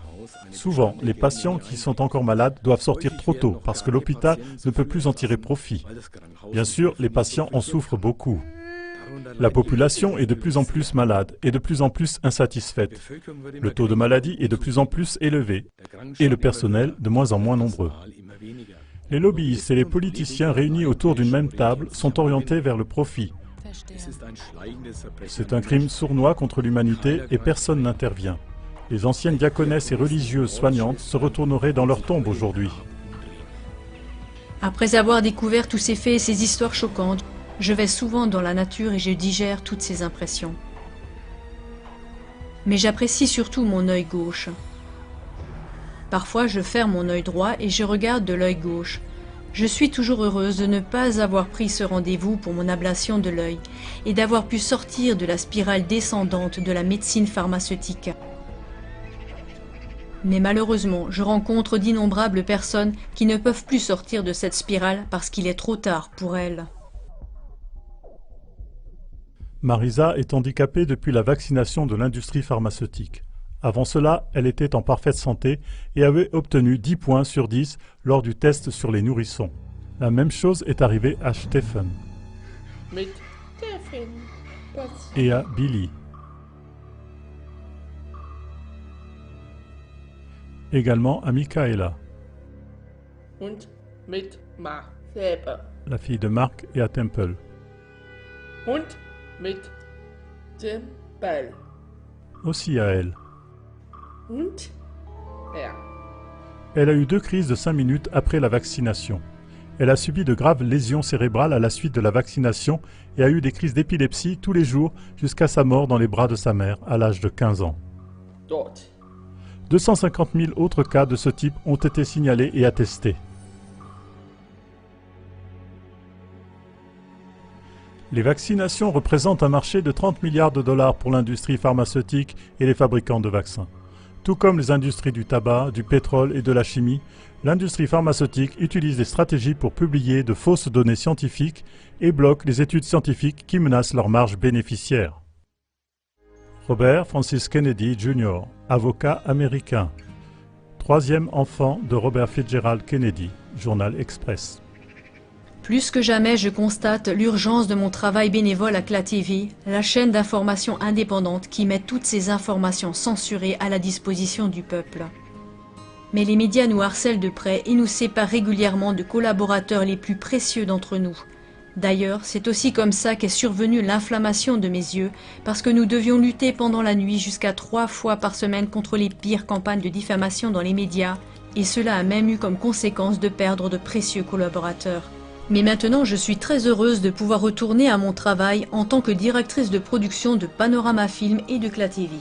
Souvent, les patients qui sont encore malades doivent sortir trop tôt parce que l'hôpital ne peut plus en tirer profit. Bien sûr, les patients en souffrent beaucoup. La population est de plus en plus malade et de plus en plus insatisfaite. Le taux de maladie est de plus en plus élevé et le personnel de moins en moins nombreux. Les lobbyistes et les politiciens réunis autour d'une même table sont orientés vers le profit. C'est un crime sournois contre l'humanité et personne n'intervient. Les anciennes diaconesses et religieuses soignantes se retourneraient dans leur tombe aujourd'hui. Après avoir découvert tous ces faits et ces histoires choquantes, je vais souvent dans la nature et je digère toutes ces impressions. Mais j'apprécie surtout mon œil gauche. Parfois, je ferme mon œil droit et je regarde de l'œil gauche. Je suis toujours heureuse de ne pas avoir pris ce rendez-vous pour mon ablation de l'œil et d'avoir pu sortir de la spirale descendante de la médecine pharmaceutique. Mais malheureusement, je rencontre d'innombrables personnes qui ne peuvent plus sortir de cette spirale parce qu'il est trop tard pour elles. Marisa est handicapée depuis la vaccination de l'industrie pharmaceutique. Avant cela, elle était en parfaite santé et avait obtenu 10 points sur 10 lors du test sur les nourrissons. La même chose est arrivée à Stephen et à Billy. Également à Michaela, la fille de Mark, et à Temple. Aussi à elle. Elle a eu 2 crises de 5 minutes après la vaccination. Elle a subi de graves lésions cérébrales à la suite de la vaccination et a eu des crises d'épilepsie tous les jours jusqu'à sa mort dans les bras de sa mère à l'âge de 15 ans. 250 000 autres cas de ce type ont été signalés et attestés. Les vaccinations représentent un marché de 30 milliards de dollars pour l'industrie pharmaceutique et les fabricants de vaccins. Tout comme les industries du tabac, du pétrole et de la chimie, l'industrie pharmaceutique utilise des stratégies pour publier de fausses données scientifiques et bloque les études scientifiques qui menacent leur marge bénéficiaire. Robert Francis Kennedy Jr., avocat américain. 3e enfant de Robert Fitzgerald Kennedy, Journal Express. Plus que jamais, je constate l'urgence de mon travail bénévole à CLA TV, la chaîne d'information indépendante qui met toutes ces informations censurées à la disposition du peuple. Mais les médias nous harcèlent de près et nous séparent régulièrement de collaborateurs les plus précieux d'entre nous. D'ailleurs, c'est aussi comme ça qu'est survenue l'inflammation de mes yeux, parce que nous devions lutter pendant la nuit jusqu'à 3 fois par semaine contre les pires campagnes de diffamation dans les médias, et cela a même eu comme conséquence de perdre de précieux collaborateurs. Mais maintenant, je suis très heureuse de pouvoir retourner à mon travail en tant que directrice de production de Panorama Film et de CLA TV.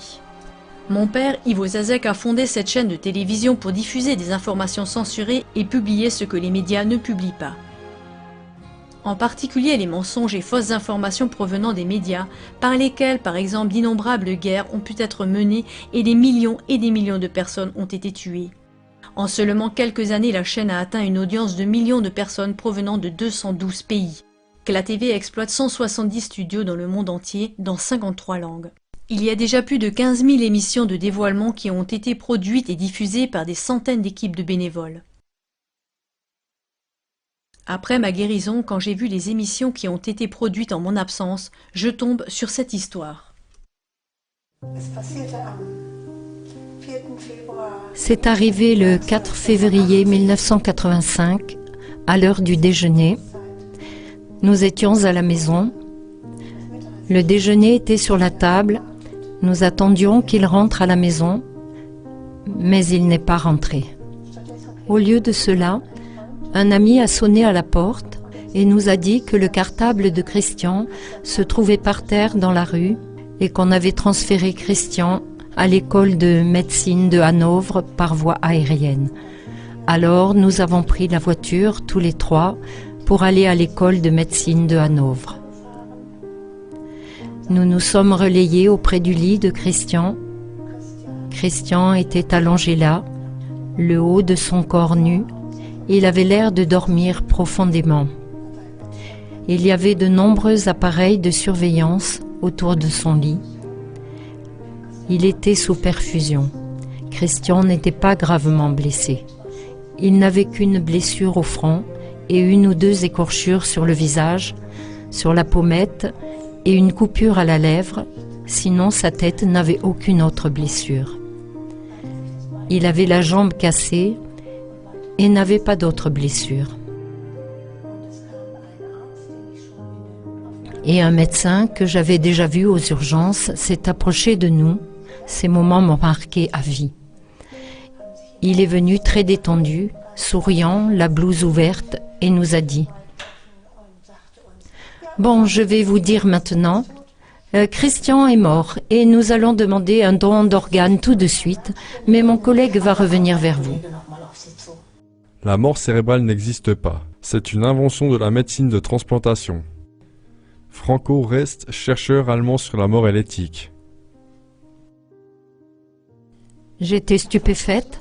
Mon père, Ivo Zazek, a fondé cette chaîne de télévision pour diffuser des informations censurées et publier ce que les médias ne publient pas. En particulier les mensonges et fausses informations provenant des médias, par lesquels, par exemple, d'innombrables guerres ont pu être menées et des millions de personnes ont été tuées. En seulement quelques années, la chaîne a atteint une audience de millions de personnes provenant de 212 pays. CLA TV exploite 170 studios dans le monde entier, dans 53 langues. Il y a déjà plus de 15 000 émissions de dévoilement qui ont été produites et diffusées par des centaines d'équipes de bénévoles. Après ma guérison, quand j'ai vu les émissions qui ont été produites en mon absence, je tombe sur cette histoire. C'est arrivé le 4 février 1985, à l'heure du déjeuner. Nous étions à la maison. Le déjeuner était sur la table. Nous attendions qu'il rentre à la maison, mais il n'est pas rentré. Au lieu de cela, un ami a sonné à la porte et nous a dit que le cartable de Christian se trouvait par terre dans la rue et qu'on avait transféré Christian à l'école de médecine de Hanovre par voie aérienne. Alors nous avons pris la voiture, tous les trois, pour aller à l'école de médecine de Hanovre. Nous nous sommes relayés auprès du lit de Christian. Christian était allongé là, le haut de son corps nu. Il avait l'air de dormir profondément. Il y avait de nombreux appareils de surveillance autour de son lit. Il était sous perfusion. Christian n'était pas gravement blessé. Il n'avait qu'une blessure au front et une ou deux écorchures sur le visage, sur la pommette et une coupure à la lèvre, sinon sa tête n'avait aucune autre blessure. Il avait la jambe cassée et n'avait pas d'autres blessures. Et un médecin que j'avais déjà vu aux urgences s'est approché de nous. Ces moments m'ont marqué à vie. Il est venu très détendu, souriant, la blouse ouverte, et nous a dit « Bon, je vais vous dire maintenant, Christian est mort et nous allons demander un don d'organes tout de suite, mais mon collègue va revenir vers vous. » La mort cérébrale n'existe pas. C'est une invention de la médecine de transplantation. Franco reste chercheur allemand sur la mort et l'éthique. J'étais stupéfaite,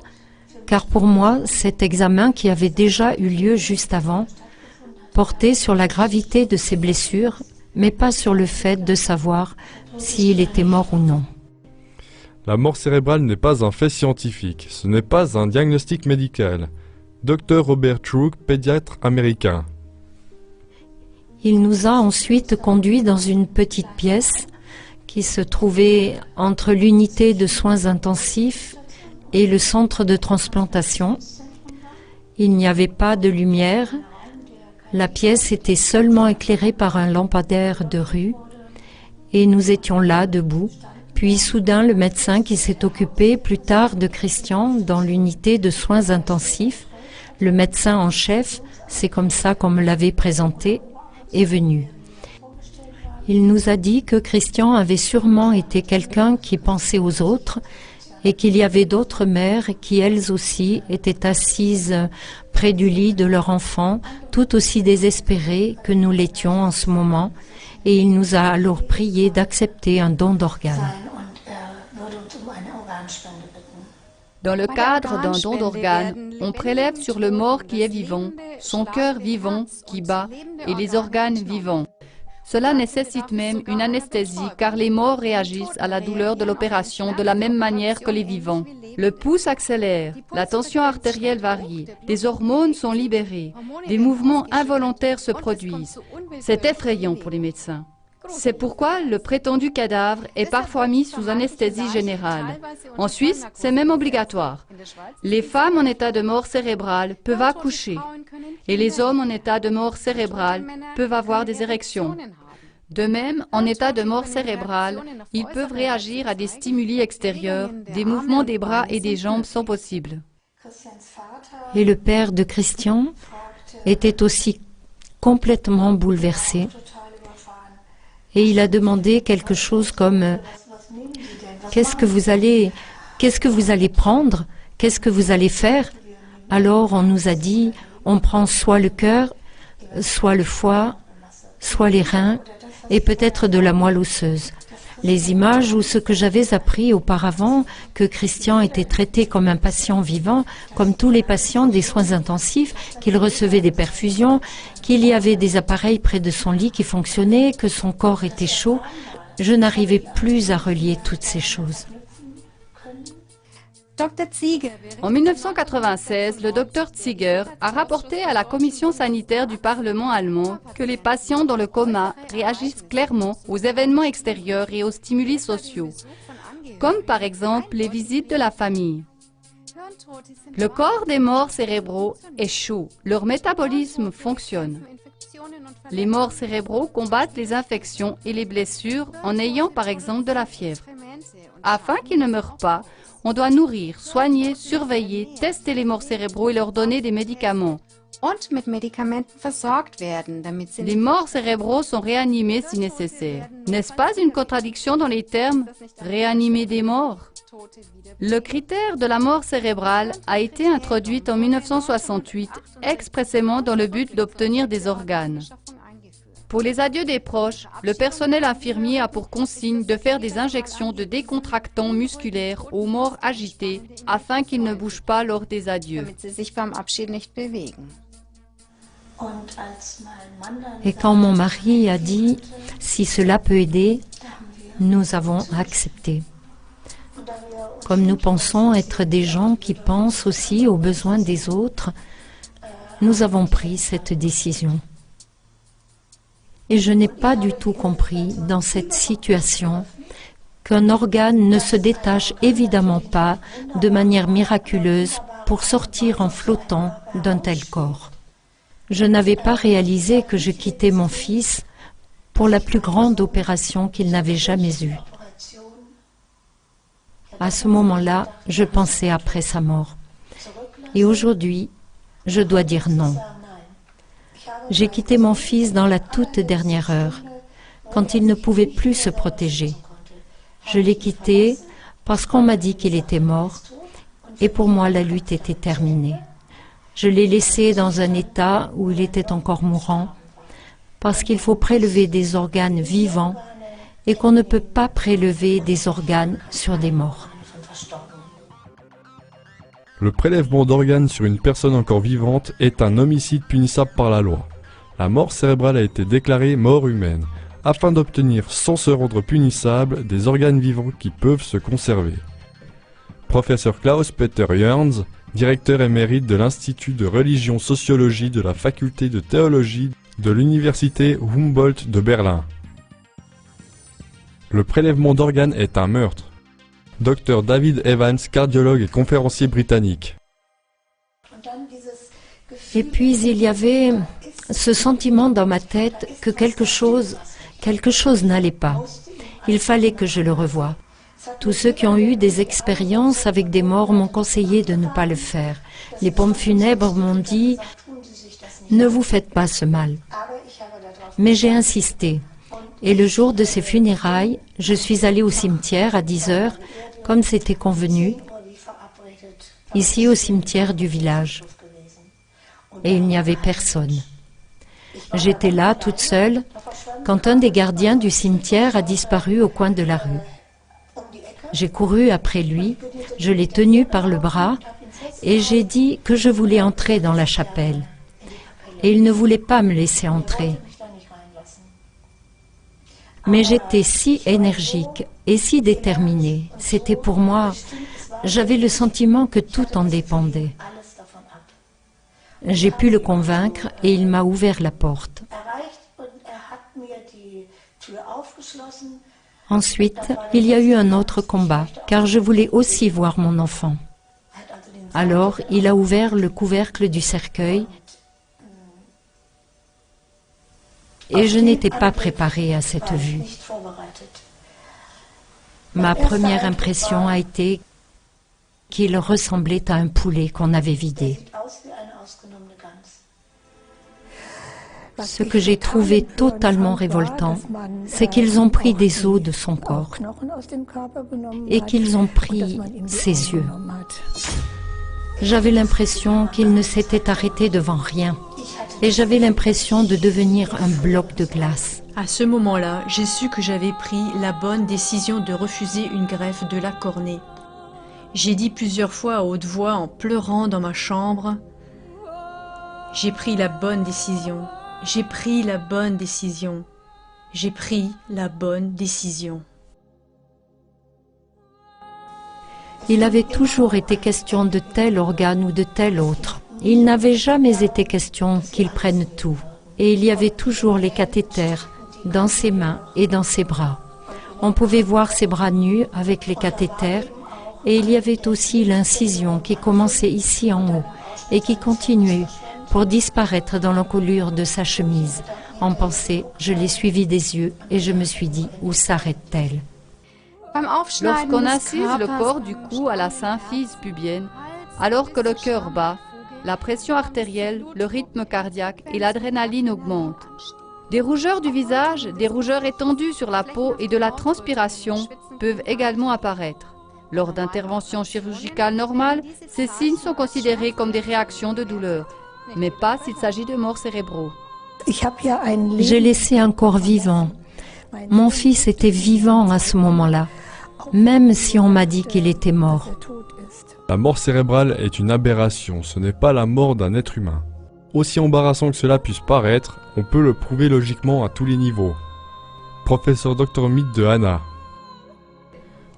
car pour moi, cet examen qui avait déjà eu lieu juste avant portait sur la gravité de ses blessures, mais pas sur le fait de savoir s'il était mort ou non. La mort cérébrale n'est pas un fait scientifique, ce n'est pas un diagnostic médical. Dr Robert Trueck, pédiatre américain. Il nous a ensuite conduits dans une petite pièce qui se trouvait entre l'unité de soins intensifs et le centre de transplantation. Il n'y avait pas de lumière. La pièce était seulement éclairée par un lampadaire de rue et nous étions là, debout. Puis soudain, le médecin qui s'est occupé plus tard de Christian dans l'unité de soins intensifs, le médecin en chef, c'est comme ça qu'on me l'avait présenté, est venu. Il nous a dit que Christian avait sûrement été quelqu'un qui pensait aux autres et qu'il y avait d'autres mères qui, elles aussi, étaient assises près du lit de leur enfant, tout aussi désespérées que nous l'étions en ce moment, et il nous a alors prié d'accepter un don d'organes. Dans le cadre d'un don d'organes, on prélève sur le mort qui est vivant, son cœur vivant qui bat et les organes vivants. Cela nécessite même une anesthésie car les morts réagissent à la douleur de l'opération de la même manière que les vivants. Le pouls s'accélère, la tension artérielle varie, des hormones sont libérées, des mouvements involontaires se produisent. C'est effrayant pour les médecins. C'est pourquoi le prétendu cadavre est parfois mis sous anesthésie générale. En Suisse, c'est même obligatoire. Les femmes en état de mort cérébrale peuvent accoucher et les hommes en état de mort cérébrale peuvent avoir des érections. De même, en état de mort cérébrale, ils peuvent réagir à des stimuli extérieurs, des mouvements des bras et des jambes sont possibles. Et le père de Christian était aussi complètement bouleversé. Et il a demandé quelque chose comme « Qu'est-ce que vous allez prendre? Qu'est-ce que vous allez faire ?» Alors on nous a dit « On prend soit le cœur, soit le foie, soit les reins et peut-être de la moelle osseuse. » Les images ou ce que j'avais appris auparavant, que Christian était traité comme un patient vivant, comme tous les patients des soins intensifs, qu'il recevait des perfusions, qu'il y avait des appareils près de son lit qui fonctionnaient, que son corps était chaud, je n'arrivais plus à relier toutes ces choses. En 1996, le docteur Ziegler a rapporté à la commission sanitaire du Parlement allemand que les patients dans le coma réagissent clairement aux événements extérieurs et aux stimuli sociaux, comme par exemple les visites de la famille. Le corps des morts cérébraux est chaud, leur métabolisme fonctionne. Les morts cérébraux combattent les infections et les blessures en ayant par exemple de la fièvre. Afin qu'ils ne meurent pas, on doit nourrir, soigner, surveiller, tester les morts cérébraux et leur donner des médicaments. Les morts cérébraux sont réanimés si nécessaire. N'est-ce pas une contradiction dans les termes « réanimer des morts » ? Le critère de la mort cérébrale a été introduit en 1968 expressément dans le but d'obtenir des organes. Pour les adieux des proches, le personnel infirmier a pour consigne de faire des injections de décontractants musculaires aux morts agités afin qu'ils ne bougent pas lors des adieux. Et quand mon mari a dit « si cela peut aider », nous avons accepté. Comme nous pensons être des gens qui pensent aussi aux besoins des autres, nous avons pris cette décision. Et je n'ai pas du tout compris dans cette situation qu'un organe ne se détache évidemment pas de manière miraculeuse pour sortir en flottant d'un tel corps. Je n'avais pas réalisé que je quittais mon fils pour la plus grande opération qu'il n'avait jamais eue. À ce moment-là, je pensais après sa mort. Et aujourd'hui, je dois dire non. J'ai quitté mon fils dans la toute dernière heure, quand il ne pouvait plus se protéger. Je l'ai quitté parce qu'on m'a dit qu'il était mort, et pour moi la lutte était terminée. Je l'ai laissé dans un état où il était encore mourant, parce qu'il faut prélever des organes vivants et qu'on ne peut pas prélever des organes sur des morts. Le prélèvement d'organes sur une personne encore vivante est un homicide punissable par la loi. La mort cérébrale a été déclarée mort humaine, afin d'obtenir, sans se rendre punissable, des organes vivants qui peuvent se conserver. Professeur Klaus-Peter Jörns, directeur émérite de l'Institut de religion-sociologie de la faculté de théologie de l'Université Humboldt de Berlin. Le prélèvement d'organes est un meurtre. Dr David Evans, cardiologue et conférencier britannique. Et puis il y avait ce sentiment dans ma tête que quelque chose n'allait pas. Il fallait que je le revoie. Tous ceux qui ont eu des expériences avec des morts m'ont conseillé de ne pas le faire. Les pompes funèbres m'ont dit « Ne vous faites pas ce mal ». Mais j'ai insisté. Et le jour de ces funérailles, je suis allée au cimetière à 10 heures, comme c'était convenu, ici au cimetière du village. Et il n'y avait personne. J'étais là, toute seule, quand un des gardiens du cimetière a disparu au coin de la rue. J'ai couru après lui, je l'ai tenu par le bras et j'ai dit que je voulais entrer dans la chapelle. Et il ne voulait pas me laisser entrer. Mais j'étais si énergique et si déterminée. C'était pour moi, j'avais le sentiment que tout en dépendait. J'ai pu le convaincre et il m'a ouvert la porte. Ensuite, il y a eu un autre combat, car je voulais aussi voir mon enfant. Alors, il a ouvert le couvercle du cercueil et je n'étais pas préparée à cette vue. Ma première impression a été qu'il ressemblait à un poulet qu'on avait vidé. Ce que j'ai trouvé totalement révoltant, c'est qu'ils ont pris des os de son corps et qu'ils ont pris ses yeux. J'avais l'impression qu'il ne s'était arrêté devant rien et j'avais l'impression de devenir un bloc de glace. À ce moment-là, j'ai su que j'avais pris la bonne décision de refuser une greffe de la cornée. J'ai dit plusieurs fois à haute voix en pleurant dans ma chambre « J'ai pris la bonne décision. J'ai pris la bonne décision. J'ai pris la bonne décision. » Il avait toujours été question de tel organe ou de tel autre. Il n'avait jamais été question qu'il prenne tout. Et il y avait toujours les cathéters dans ses mains et dans ses bras. On pouvait voir ses bras nus avec les cathéters et il y avait aussi l'incision qui commençait ici en haut et qui continuait pour disparaître dans l'encolure de sa chemise. En pensée, je l'ai suivi des yeux et je me suis dit, où s'arrête-t-elle? Lorsqu'on incise le corps du cou à la symphyse pubienne, alors que le cœur bat, la pression artérielle, le rythme cardiaque et l'adrénaline augmentent. Des rougeurs du visage, des rougeurs étendues sur la peau et de la transpiration peuvent également apparaître. Lors d'interventions chirurgicales normales, ces signes sont considérés comme des réactions de douleur, mais pas s'il s'agit de morts cérébraux. J'ai laissé un corps vivant. Mon fils était vivant à ce moment-là, même si on m'a dit qu'il était mort. La mort cérébrale est une aberration, ce n'est pas la mort d'un être humain. Aussi embarrassant que cela puisse paraître, on peut le prouver logiquement à tous les niveaux. Professeur Dr Mead de Hannah.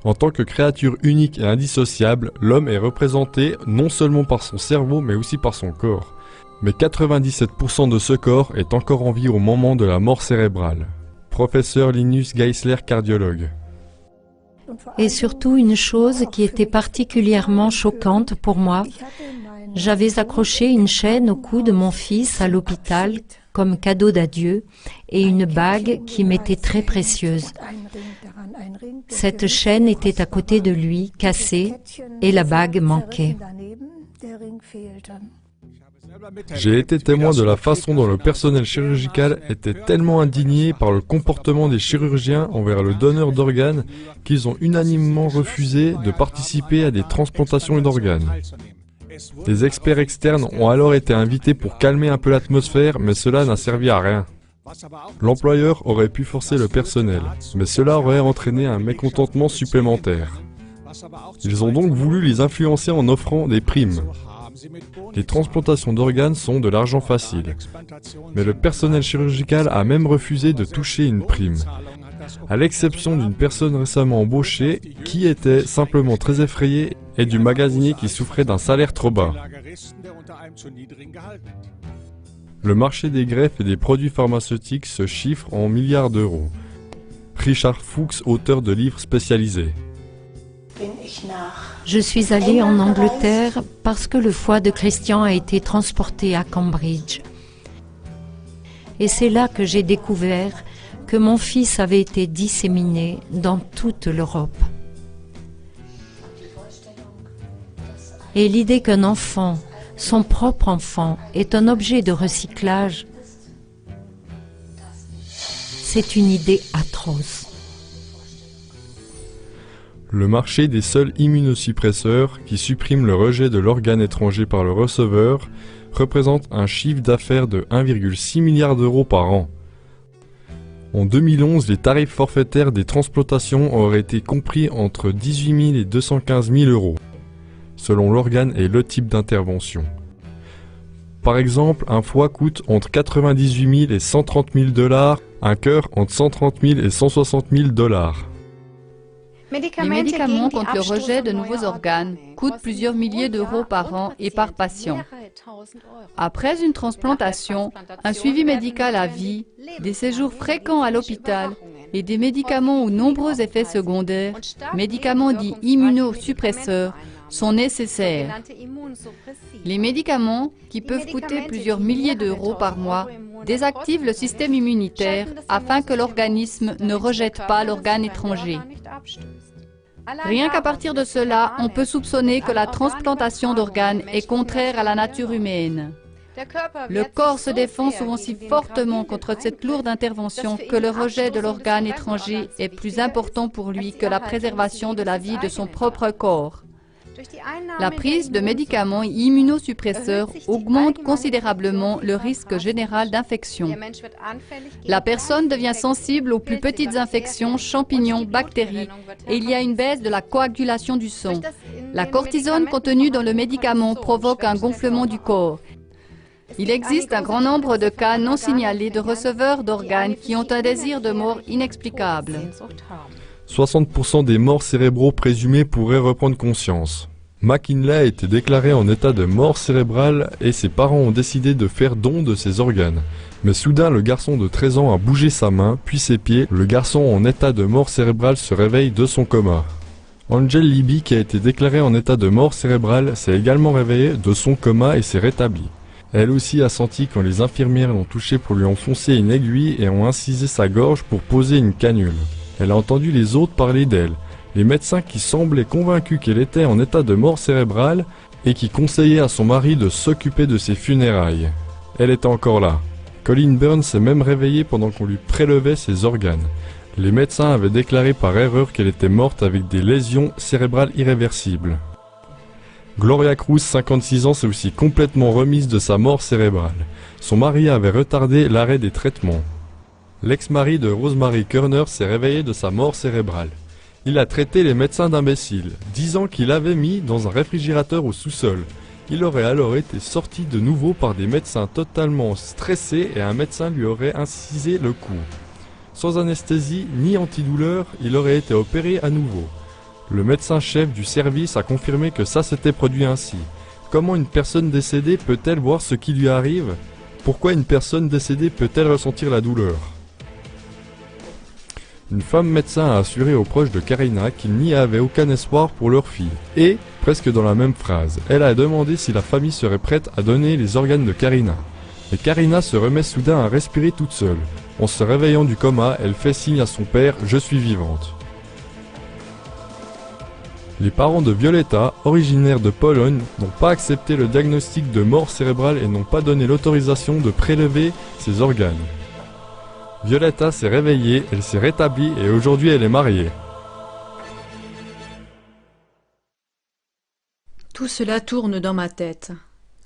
En tant que créature unique et indissociable, l'homme est représenté non seulement par son cerveau mais aussi par son corps. Mais 97% de ce corps est encore en vie au moment de la mort cérébrale. Professeur Linus Geisler, cardiologue. Et surtout une chose qui était particulièrement choquante pour moi, j'avais accroché une chaîne au cou de mon fils à l'hôpital comme cadeau d'adieu et une bague qui m'était très précieuse. Cette chaîne était à côté de lui, cassée, et la bague manquait. J'ai été témoin de la façon dont le personnel chirurgical était tellement indigné par le comportement des chirurgiens envers le donneur d'organes qu'ils ont unanimement refusé de participer à des transplantations d'organes. Des experts externes ont alors été invités pour calmer un peu l'atmosphère, mais cela n'a servi à rien. L'employeur aurait pu forcer le personnel, mais cela aurait entraîné un mécontentement supplémentaire. Ils ont donc voulu les influencer en offrant des primes. Les transplantations d'organes sont de l'argent facile, mais le personnel chirurgical a même refusé de toucher une prime, à l'exception d'une personne récemment embauchée qui était simplement très effrayée et du magasinier qui souffrait d'un salaire trop bas. Le marché des greffes et des produits pharmaceutiques se chiffre en milliards d'euros. Richard Fuchs, auteur de livres spécialisés. Je suis allée en Angleterre parce que le foie de Christian a été transporté à Cambridge. Et c'est là que j'ai découvert que mon fils avait été disséminé dans toute l'Europe. Et l'idée qu'un enfant, son propre enfant, est un objet de recyclage, c'est une idée atroce. Le marché des seuls immunosuppresseurs, qui suppriment le rejet de l'organe étranger par le receveur, représente un chiffre d'affaires de 1,6 milliard d'euros par an. En 2011, les tarifs forfaitaires des transplantations auraient été compris entre 18 000 et 215 000 euros, selon l'organe et le type d'intervention. Par exemple, un foie coûte entre 98 000 et 130 000 $, un cœur entre 130 000 et 160 000 $. Les médicaments contre le rejet de nouveaux organes coûtent plusieurs milliers d'euros par an et par patient. Après une transplantation, un suivi médical à vie, des séjours fréquents à l'hôpital et des médicaments aux nombreux effets secondaires, médicaments dits immunosuppresseurs, sont nécessaires. Les médicaments, qui peuvent coûter plusieurs milliers d'euros par mois, désactivent le système immunitaire afin que l'organisme ne rejette pas l'organe étranger. Rien qu'à partir de cela, on peut soupçonner que la transplantation d'organes est contraire à la nature humaine. Le corps se défend souvent si fortement contre cette lourde intervention que le rejet de l'organe étranger est plus important pour lui que la préservation de la vie de son propre corps. La prise de médicaments immunosuppresseurs augmente considérablement le risque général d'infection. La personne devient sensible aux plus petites infections, champignons, bactéries, et il y a une baisse de la coagulation du sang. La cortisone contenue dans le médicament provoque un gonflement du corps. Il existe un grand nombre de cas non signalés de receveurs d'organes qui ont un désir de mort inexplicable. 60% des morts cérébraux présumés pourraient reprendre conscience. McKinley a été déclaré en état de mort cérébrale et ses parents ont décidé de faire don de ses organes. Mais soudain, le garçon de 13 ans a bougé sa main, puis ses pieds. Le garçon en état de mort cérébrale se réveille de son coma. Angel Libby, qui a été déclarée en état de mort cérébrale, s'est également réveillée de son coma et s'est rétablie. Elle aussi a senti quand les infirmières l'ont touchée pour lui enfoncer une aiguille et ont incisé sa gorge pour poser une canule. Elle a entendu les autres parler d'elle. Les médecins qui semblaient convaincus qu'elle était en état de mort cérébrale et qui conseillaient à son mari de s'occuper de ses funérailles. Elle était encore là. Colleen Burns s'est même réveillée pendant qu'on lui prélevait ses organes. Les médecins avaient déclaré par erreur qu'elle était morte avec des lésions cérébrales irréversibles. Gloria Cruz, 56 ans, s'est aussi complètement remise de sa mort cérébrale. Son mari avait retardé l'arrêt des traitements. L'ex-mari de Rosemary Kerner s'est réveillé de sa mort cérébrale. Il a traité les médecins d'imbéciles, disant qu'il avait mis dans un réfrigérateur au sous-sol. Il aurait alors été sorti de nouveau par des médecins totalement stressés et un médecin lui aurait incisé le cou. Sans anesthésie ni antidouleur, il aurait été opéré à nouveau. Le médecin-chef du service a confirmé que ça s'était produit ainsi. Comment une personne décédée peut-elle voir ce qui lui arrive? Pourquoi une personne décédée peut-elle ressentir la douleur? Une femme médecin a assuré aux proches de Karina qu'il n'y avait aucun espoir pour leur fille. Et, presque dans la même phrase, elle a demandé si la famille serait prête à donner les organes de Karina. Et Karina se remet soudain à respirer toute seule. En se réveillant du coma, elle fait signe à son père « Je suis vivante ». Les parents de Violetta, originaires de Pologne, n'ont pas accepté le diagnostic de mort cérébrale et n'ont pas donné l'autorisation de prélever ses organes. Violetta s'est réveillée, elle s'est rétablie et aujourd'hui elle est mariée. Tout cela tourne dans ma tête.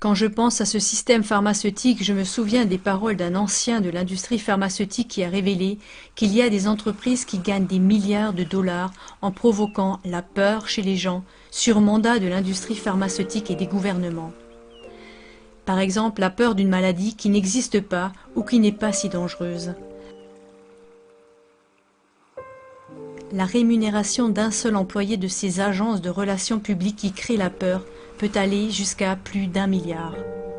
Quand je pense à ce système pharmaceutique, je me souviens des paroles d'un ancien de l'industrie pharmaceutique qui a révélé qu'il y a des entreprises qui gagnent des milliards de dollars en provoquant la peur chez les gens sur mandat de l'industrie pharmaceutique et des gouvernements. Par exemple, la peur d'une maladie qui n'existe pas ou qui n'est pas si dangereuse. La rémunération d'un seul employé de ces agences de relations publiques qui créent la peur peut aller jusqu'à plus d'1 milliard.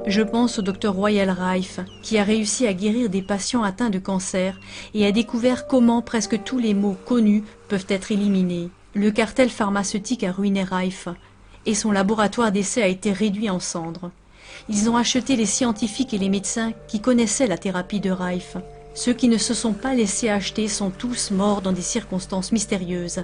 Je pense au Dr Royal Rife, qui a réussi à guérir des patients atteints de cancer et a découvert comment presque tous les maux connus peuvent être éliminés. Le cartel pharmaceutique a ruiné Rife et son laboratoire d'essai a été réduit en cendres. Ils ont acheté les scientifiques et les médecins qui connaissaient la thérapie de Rife. Ceux qui ne se sont pas laissés acheter sont tous morts dans des circonstances mystérieuses.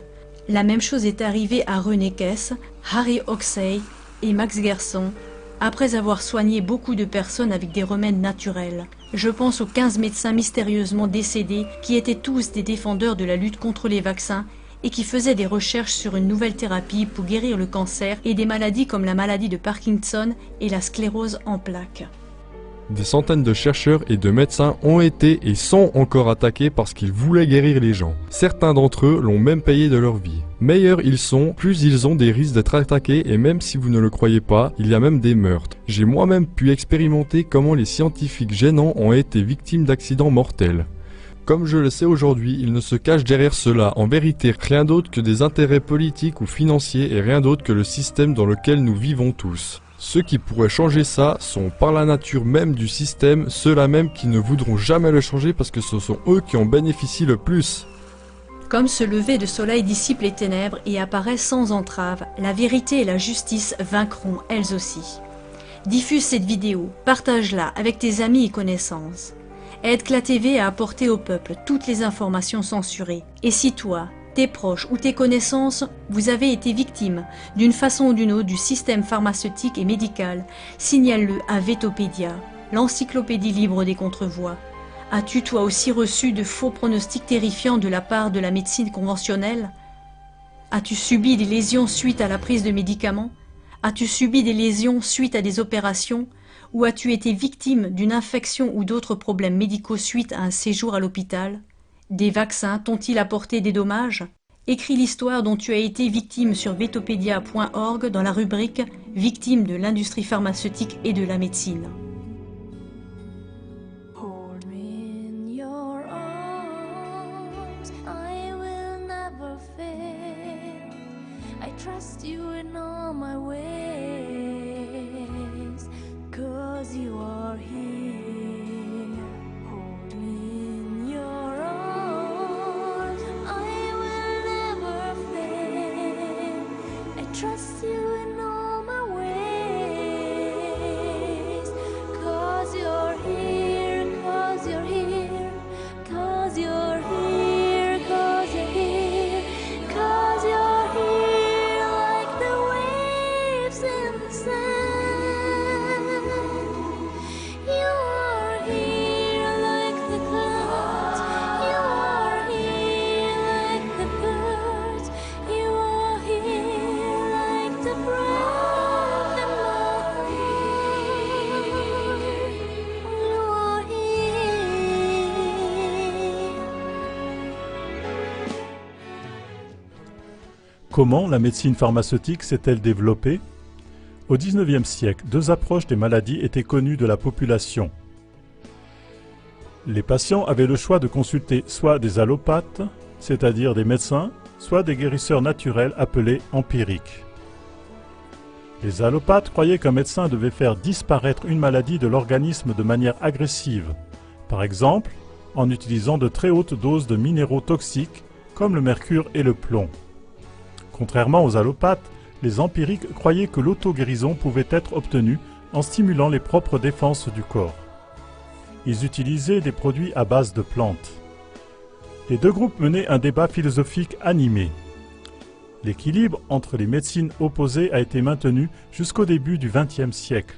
La même chose est arrivée à René Kess, Harry Hoxsey et Max Gerson, après avoir soigné beaucoup de personnes avec des remèdes naturels. Je pense aux 15 médecins mystérieusement décédés qui étaient tous des défendeurs de la lutte contre les vaccins et qui faisaient des recherches sur une nouvelle thérapie pour guérir le cancer et des maladies comme la maladie de Parkinson et la sclérose en plaques. Des centaines de chercheurs et de médecins ont été et sont encore attaqués parce qu'ils voulaient guérir les gens. Certains d'entre eux l'ont même payé de leur vie. Meilleurs ils sont, plus ils ont des risques d'être attaqués et même si vous ne le croyez pas, il y a même des meurtres. J'ai moi-même pu expérimenter comment les scientifiques gênants ont été victimes d'accidents mortels. Comme je le sais aujourd'hui, il ne se cache derrière cela en vérité rien d'autre que des intérêts politiques ou financiers et rien d'autre que le système dans lequel nous vivons tous. Ceux qui pourraient changer ça sont par la nature même du système, ceux-là même qui ne voudront jamais le changer parce que ce sont eux qui en bénéficient le plus. Comme ce lever de soleil dissipe les ténèbres et apparaît sans entrave, la vérité et la justice vaincront elles aussi. Diffuse cette vidéo, partage-la avec tes amis et connaissances. Aide CLA TV à apporter au peuple toutes les informations censurées. Et si toi, tes proches ou tes connaissances, vous avez été victime d'une façon ou d'une autre du système pharmaceutique et médical, signale-le à Vetopédia, l'encyclopédie libre des contrevoix. As-tu toi aussi reçu de faux pronostics terrifiants de la part de la médecine conventionnelle? As-tu subi des lésions suite à la prise de médicaments? As-tu subi des lésions suite à des opérations? Ou as-tu été victime d'une infection ou d'autres problèmes médicaux suite à un séjour à l'hôpital? Des vaccins t'ont-ils apporté des dommages? Écris l'histoire dont tu as été victime sur vetopédia.org dans la rubrique « Victime de l'industrie pharmaceutique et de la médecine ». Hold me in your arms, I will never trust you in all my ways, 'cause you are here. Hold me in your arms, I will never fail. I trust you in all my ways, 'cause you're here, 'cause you're here, 'cause you're here, 'cause you're here, 'cause you're here like the waves in the sand. You are here like the clouds, you are here like the birds, you are here like the breath in my heart. You are here. Comment la médecine pharmaceutique s'est-elle développée? Au XIXe siècle, deux approches des maladies étaient connues de la population. Les patients avaient le choix de consulter soit des allopathes, c'est-à-dire des médecins, soit des guérisseurs naturels appelés empiriques. Les allopathes croyaient qu'un médecin devait faire disparaître une maladie de l'organisme de manière agressive, par exemple en utilisant de très hautes doses de minéraux toxiques comme le mercure et le plomb. Contrairement aux allopathes, les empiriques croyaient que l'auto-guérison pouvait être obtenue en stimulant les propres défenses du corps. Ils utilisaient des produits à base de plantes. Les deux groupes menaient un débat philosophique animé. L'équilibre entre les médecines opposées a été maintenu jusqu'au début du XXe siècle.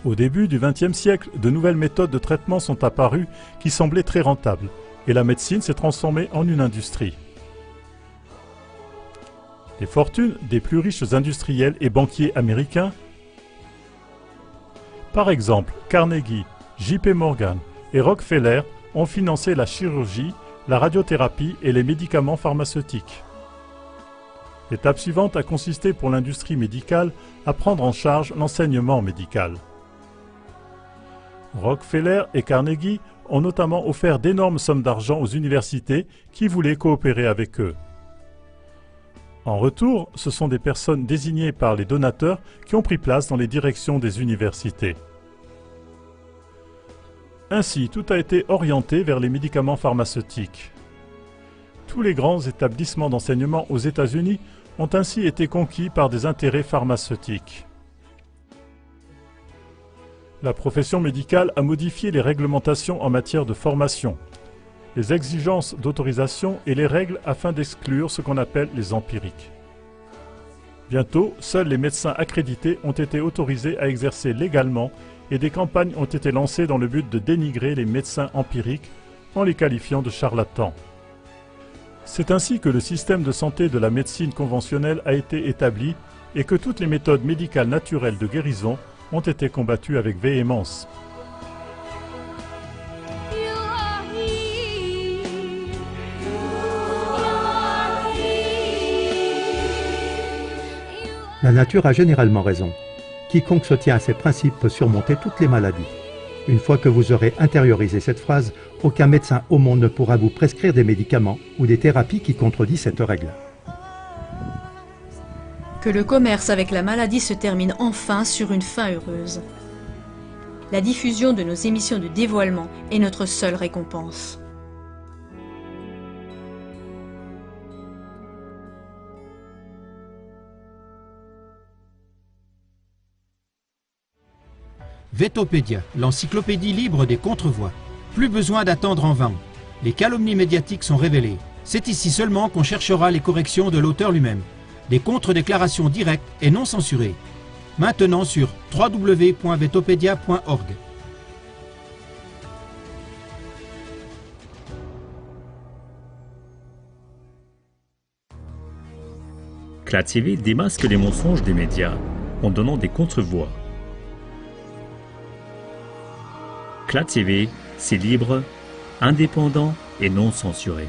Au début du XXe siècle, de nouvelles méthodes de traitement sont apparues qui semblaient très rentables, et la médecine s'est transformée en une industrie. Les fortunes des plus riches industriels et banquiers américains, par exemple Carnegie, J.P. Morgan et Rockefeller, ont financé la chirurgie, la radiothérapie et les médicaments pharmaceutiques. L'étape suivante a consisté pour l'industrie médicale à prendre en charge l'enseignement médical. Rockefeller et Carnegie ont notamment offert d'énormes sommes d'argent aux universités qui voulaient coopérer avec eux. En retour, ce sont des personnes désignées par les donateurs qui ont pris place dans les directions des universités. Ainsi, tout a été orienté vers les médicaments pharmaceutiques. Tous les grands établissements d'enseignement aux États-Unis ont ainsi été conquis par des intérêts pharmaceutiques. La profession médicale a modifié les réglementations en matière de formation, les exigences d'autorisation et les règles afin d'exclure ce qu'on appelle les empiriques. Bientôt, seuls les médecins accrédités ont été autorisés à exercer légalement et des campagnes ont été lancées dans le but de dénigrer les médecins empiriques en les qualifiant de charlatans. C'est ainsi que le système de santé de la médecine conventionnelle a été établi et que toutes les méthodes médicales naturelles de guérison ont été combattues avec véhémence. La nature a généralement raison. Quiconque se tient à ses principes peut surmonter toutes les maladies. Une fois que vous aurez intériorisé cette phrase, aucun médecin au monde ne pourra vous prescrire des médicaments ou des thérapies qui contredisent cette règle. Que le commerce avec la maladie se termine enfin sur une fin heureuse. La diffusion de nos émissions de dévoilement est notre seule récompense. Vetopédia, l'encyclopédie libre des contrevoix. Plus besoin d'attendre en vain. Les calomnies médiatiques sont révélées. C'est ici seulement qu'on cherchera les corrections de l'auteur lui-même. Des contre-déclarations directes et non censurées. Maintenant sur www.vetopédia.org. CLA TV démasque les mensonges des médias en donnant des contre-voix. CLA TV, c'est libre, indépendant et non censuré.